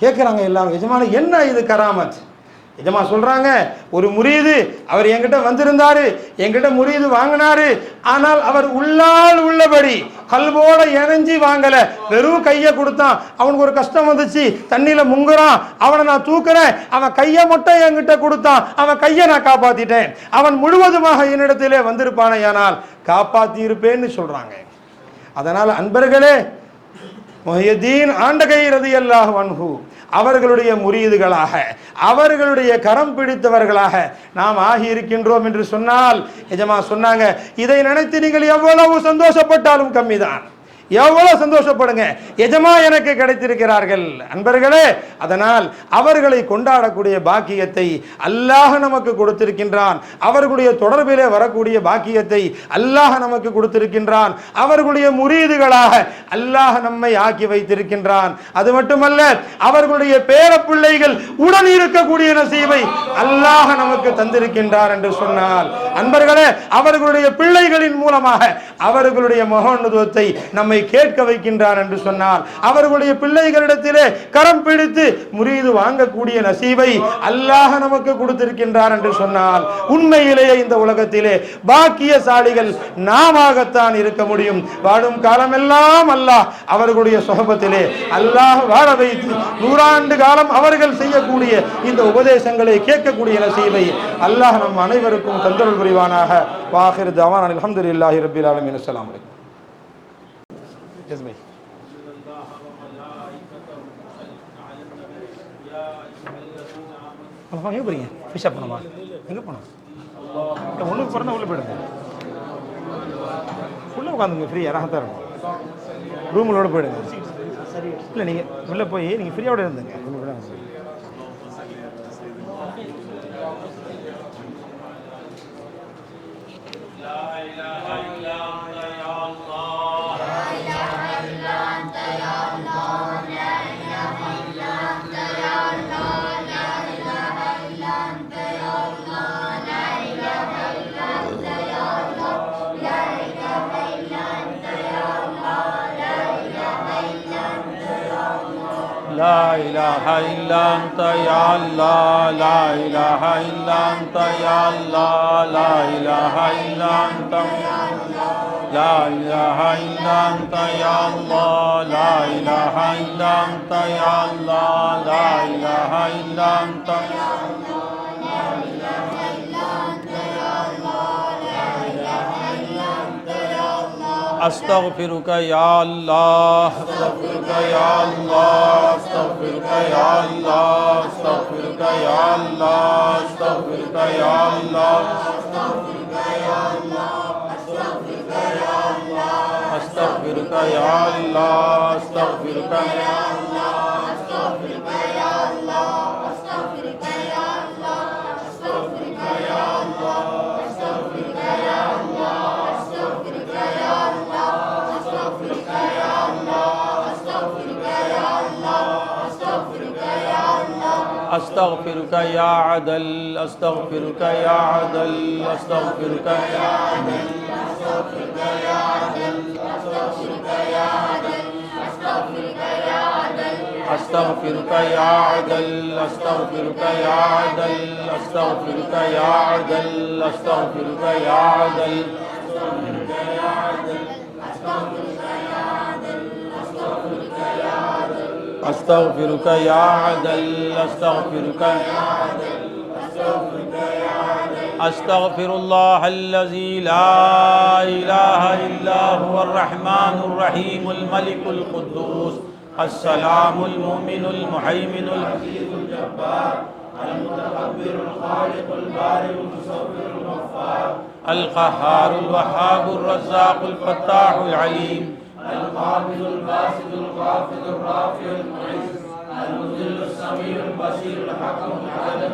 கேட்குறாங்க எல்லாரும், எஜமான என்ன இது கராமத்? எஜமா சொல்றாங்க, ஒரு முரீது அவர் என்கிட்ட வந்திருந்தாரு, என்கிட்ட முரீது வாங்கினாரு. ஆனால் அவர் உள்ளால் உள்ளபடி கல்வோட இணைஞ்சி வாங்கல, வெறும் கையை கொடுத்தான். அவனுக்கு ஒரு கஷ்டம் வந்துச்சு, தண்ணியில முங்குறான், அவனை நான் தூக்குறேன், அவன் கையை மட்டும் என்கிட்ட கொடுத்தான், அவன் கையை நான் காப்பாத்திட்டேன். அவன் முழுவதுமாக என்னிடத்திலே வந்திருப்பானே, ஆனால் காப்பாத்தி இருப்பேன்னு சொல்றாங்க. அதனால் அன்பர்களே, முஹியத்தீன் ஆண்டகை ரலியல்லாஹு அன்ஹு அவர்களுடைய முரீதுகளாக, அவர்களுடைய கரம் பிடித்தவர்களாக நாம் ஆகியிருக்கின்றோம் என்று சொன்னால், எஜமா சொன்னாங்க, இதை நினைத்து நீங்கள் எவ்வளவு சந்தோஷப்பட்டாலும் கம்மிதான். எவ்வளவு சந்தோஷப்படுங்க, எஜமா எனக்கு கிடைத்திருக்கிறார்கள். அன்பர்களே, அதனால் அவர்களை கொண்டாடக்கூடிய பாக்கியத்தை அல்லாஹ் நமக்கு கொடுத்திருக்கின்றான். அவர்களுடைய தொடர்பிலே வரக்கூடிய பாக்கியத்தை அல்லாஹ் நமக்கு கொடுத்திருக்கின்றான். அவர்களுடைய முரீதுகளாக அல்லாஹ் நம்மை ஆக்கி வைத்திருக்கின்றான். அது மட்டுமல்ல, அவர்களுடைய பேர பிள்ளைகள் உடன் இருக்கக்கூடிய நசீபை அல்லாஹ் நமக்கு தந்திருக்கின்றான் என்று சொன்னால், அன்பர்களே, அவர்களுடைய பிள்ளைகளின் மூலமாக அவர்களுடைய மகோன்னதத்தை நம்மை கேட்க வைக்கின்றார் என்று சொன்னால், அவர்களுடைய பிள்ளைகளிடத்திலே கரம் பிடித்து முரீது வாங்கக்கூடிய நசீபை அல்லாஹ் நமக்கு கொடுத்திருக்கின்றார் என்று சொன்னால், உண்மையிலேயே இந்த உலகத்திலே பாக்கியசாலிகள் நாமத்தான் இருக்க முடியும். வாழும் காலமெல்லாம் அல்லாஹ் அவர்களுடைய சுஹபத்திலே அல்லாஹ் வாழ வைத்து 100 ஆண்டு காலம் அவர்கள் செய்யக்கூடிய இந்த உபதேசங்களை கேட்கக்கூடிய நசீபை அல்லாஹ் நம் அனைவருக்கும் தந்தருள் புரிவானாக. வாஹிர் தவானா அல்ஹம்துலில்லாஹி ரப்பில் ஆலமீன். அஸ்ஸலாமு அலைக்கும். Yes, bhai. எங்கே போறீங்க? ஃபிஷ் பண்ணுமா? எங்கே போனோம்? ஒன்றுக்கு பிறந்தா உள்ளே போயிடுங்க, உள்ளே உட்காந்துங்க, ஃப்ரீயாக ராகத்தான் இருக்கும். ரூமிலோட போயிடுங்க. இல்லை, நீங்கள் உள்ளே போய் நீங்கள் ஃப்ரீயோட இருந்துங்க. لا إله إلا أنت يا الله، لا إله إلا أنت يا الله، لا إله إلا أنت، لا إله إلا أنت يا الله، لا إله إلا أنت يا الله، لا إله إلا أنت، أستغفرك يا الله، أستغفرك يا الله، أستغفرك يا الله، أستغفرك يا الله، أستغفرك يا الله، أستغفرك يا الله، أستغفرك يا الله، أستغفرك يا الله، أستغفرك يا الله، أستغفرك يا الله، أستغفرك يا الله، أستغفرك يا الله، أستغفرك يا الله، أستغفرك يا الله، أستغفرك يا الله، أستغفرك يا الله، أستغفرك يا الله، أستغفرك يا عدل، أستغفرك يا عدل، أستغفرك يا عدل، أستغفرك يا عدل، أستغفرك يا عدل، أستغفرك يا عدل، أستغفرك يا عدل، أستغفرك يا عدل، أستغفرك يا عدل، أستغفرك يا عدل، أستغفرك يا عدل، أستغفرك يا عدل، أستغفرك يا عدل، أستغفر الله الذي لا إله إلا هو الرحمن الرحيم الملك القدوس السلام المؤمن المهيمن العزيز الجبار المتكبر الخالق البارئ المصور الغفار القهار الوهاب الرزاق الفتاح العليم القابض الباسط الخافض الرافع المعز المذل السميع البصير الحكم العدل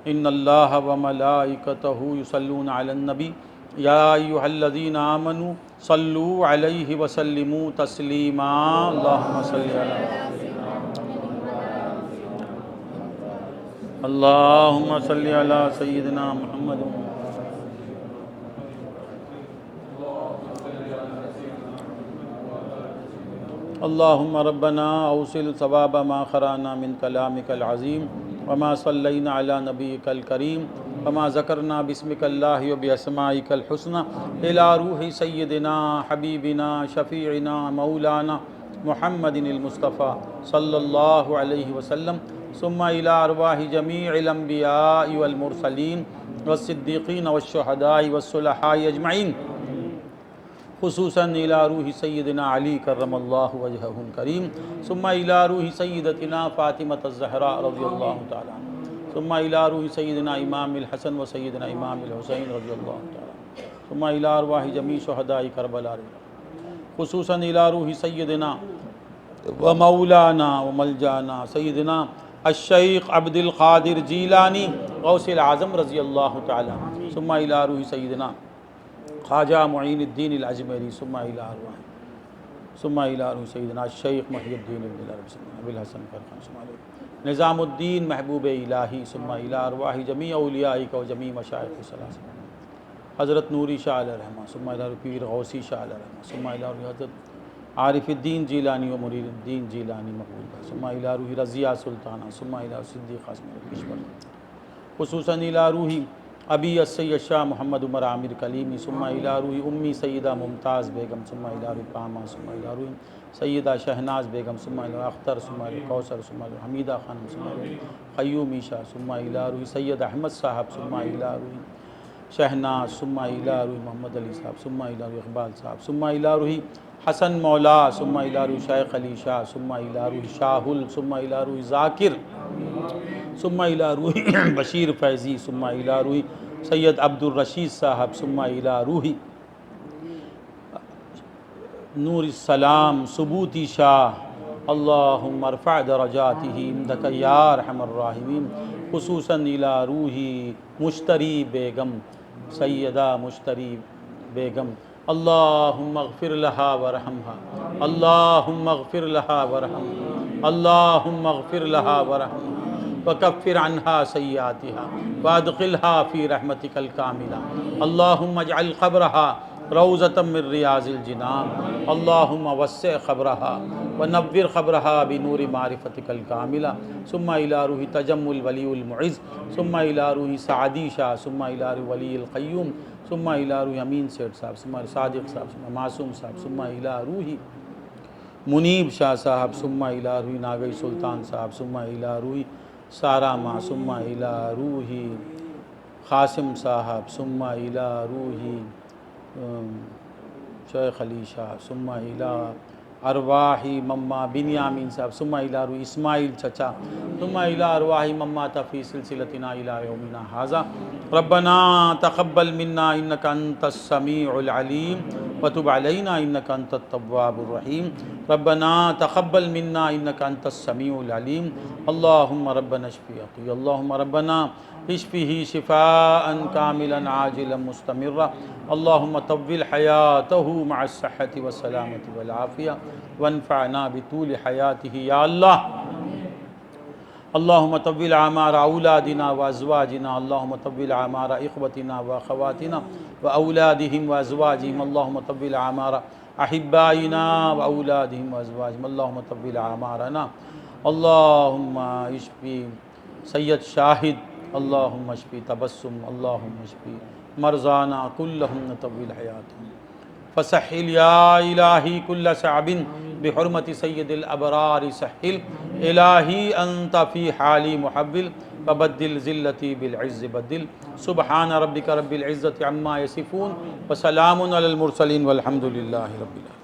ان اللہ وملائکتہ یصلون علی النبی یا ایھا الذین آمنوا صلوا علیہ وسلموا تسلیما اللہم صلی علی سیدنا محمد اللہم ربنا اوصل ثواب ما قرأنا من کلامک العظیم وما صلینا علی نبیک الکریم وما ذکرنا باسمک اللہ وباسمائک الحسنى الی روح سیدنا حبیبنا شفیعنا مولانا محمد المصطفیٰ صلی اللہ علیہ وسلم ثم الی ارواح جمیع الانبیاء والمرسلین والصدیقین والشہداء والصلحاء اجمعین خصوصاً الی روح سیدنا علی کرم اللہ وجہہ الکریم ثم الی روح سیدتنا فاطمۃ الزہراء رضی اللہ تعالیٰ عنہ ثم الی روح سیدنا امام الحسن و سیدنا امام الحسین رضی اللہ تعالیٰ ثم الی ارواح جمیع شہداء کربلاء خصوصاً الی روح سیدنا و مولانا و ملجانا سیدنا الشیخ عبد القادر جیلانی غوث العظم رضی اللہ تعالیٰ ثم الی روح سیدنا خواجہ معین الدین الاجمیری ثم الی روح سیدنا الشیخ محی الدین ابی الحسن فرقان نظام الدین محبوب الہی ثم الی ارواح جمیع اولیائک و جمیع مشائخ الثلاثہ حضرت نوری شاہ علیہ الرحمہ ثم الی روح پیر غوثی شاہ علیہ الرحمہ ثم الی روح حضرت عارف الدین جیلانی و مرید الدین جیلانی مقبول ثم الی روح رضیہ سلطانہ ثم الی روح صدیق قاسم کشور خصوصاً الی روح ابی السید شاہ محمد عمر عامر کلیمی ثم الی روح امی سیدہ ممتاز بیگم ثم الی روح پامہ ثم الی روح سیدہ شہناز بیگم ثم الی روح اختر ثم الی روح کوثر ثم الی روح حمیدہ خانم ثم الی روح قیومی شاہ ثم الی روح سید احمد صاحب ثم الی روح شہناز ثم الی روح محمد علی صاحب ثم الی روح اقبال صاحب ثم الی روح حسن مولا ثم الی روح شیخ علی شاہ ثم الی روح شاہل ثم الی روح ذاکر ثم الی روح بشیر فیضی ثم الی روح سید عبد الرشید صاحب ثم الی روح نور السلام ثبوتی شاہ اللہم ارفع درجاتہ عندک یا ارحم الراحمین خصوصاً الی روح مشتری بیگم سیدہ مشتری بیگم اللہم اغفر لہا ورحمہا اللہم اغفر لہا ورحمہا اللہم اغفر لہا ورحمہا وکفر عنہا سیئاتہا وادخلہا فی رحمتک الکاملہ اللہم اجعل قبرہا روضة من ریاض الجنان اللہم وسع قبرہا ونور قبرہا بنور معرفتک الکاملہ ثم الی روح تجمل ولی المعز ثم الی روح سعدی شاہ ثم الی روح ولی القیوم ثم الی روح امین سیٹ صاحب ثم صادق صاحب ثم معصوم صاحب ثم الی روح منیب شاہ صاحب ثم الی روح ناگئی سلطان صاحب ثم الی روح سارا ماں ثم الی روح قاسم صاحب ثم الی روح شیخ علی شاہ ثم الی ارواح مما بنیامین صاحب ثم الی روح اسماعیل چچا ثم الی ارواح مما فی سلسلتنا الی یومنا ھذا ربنا تقبل منا انک انت السمیع العلیم وتب علینا انک انت التواب الرحیم ربنا تقبل منا انک انت السمیع العلیم اللہم ربنا اشفی اللہم ربنا اشفہ شفاء کاملا عاجلا مستمرا اللہم طول حیاتہ مع الصحة والسلامة والعافیہ وانفعنا بطول حیاتہ یا اللہ اللہم طول اعمار اولادنا وازواجنا اللہم طول اعمار اخوتنا واخواتنا واولادہم وازواجہم اللہم طول اعمار احبائنا واولادہم وازواجہم اللہم طول اعمارنا اللہم اشفی سید شاہد اللہم اشفی تبسم اللہم اشفی مرضانا کلہم طول حیاتہم فسحل یا الہی کل صعب بحرمت سید الابرار سحل الہی انت فی حالی محول فبدل ذلتی بالعز بدل سبحان ربک رب العزت عما یصفون وسلام علی المرسلین والحمد للہ رب العالمین.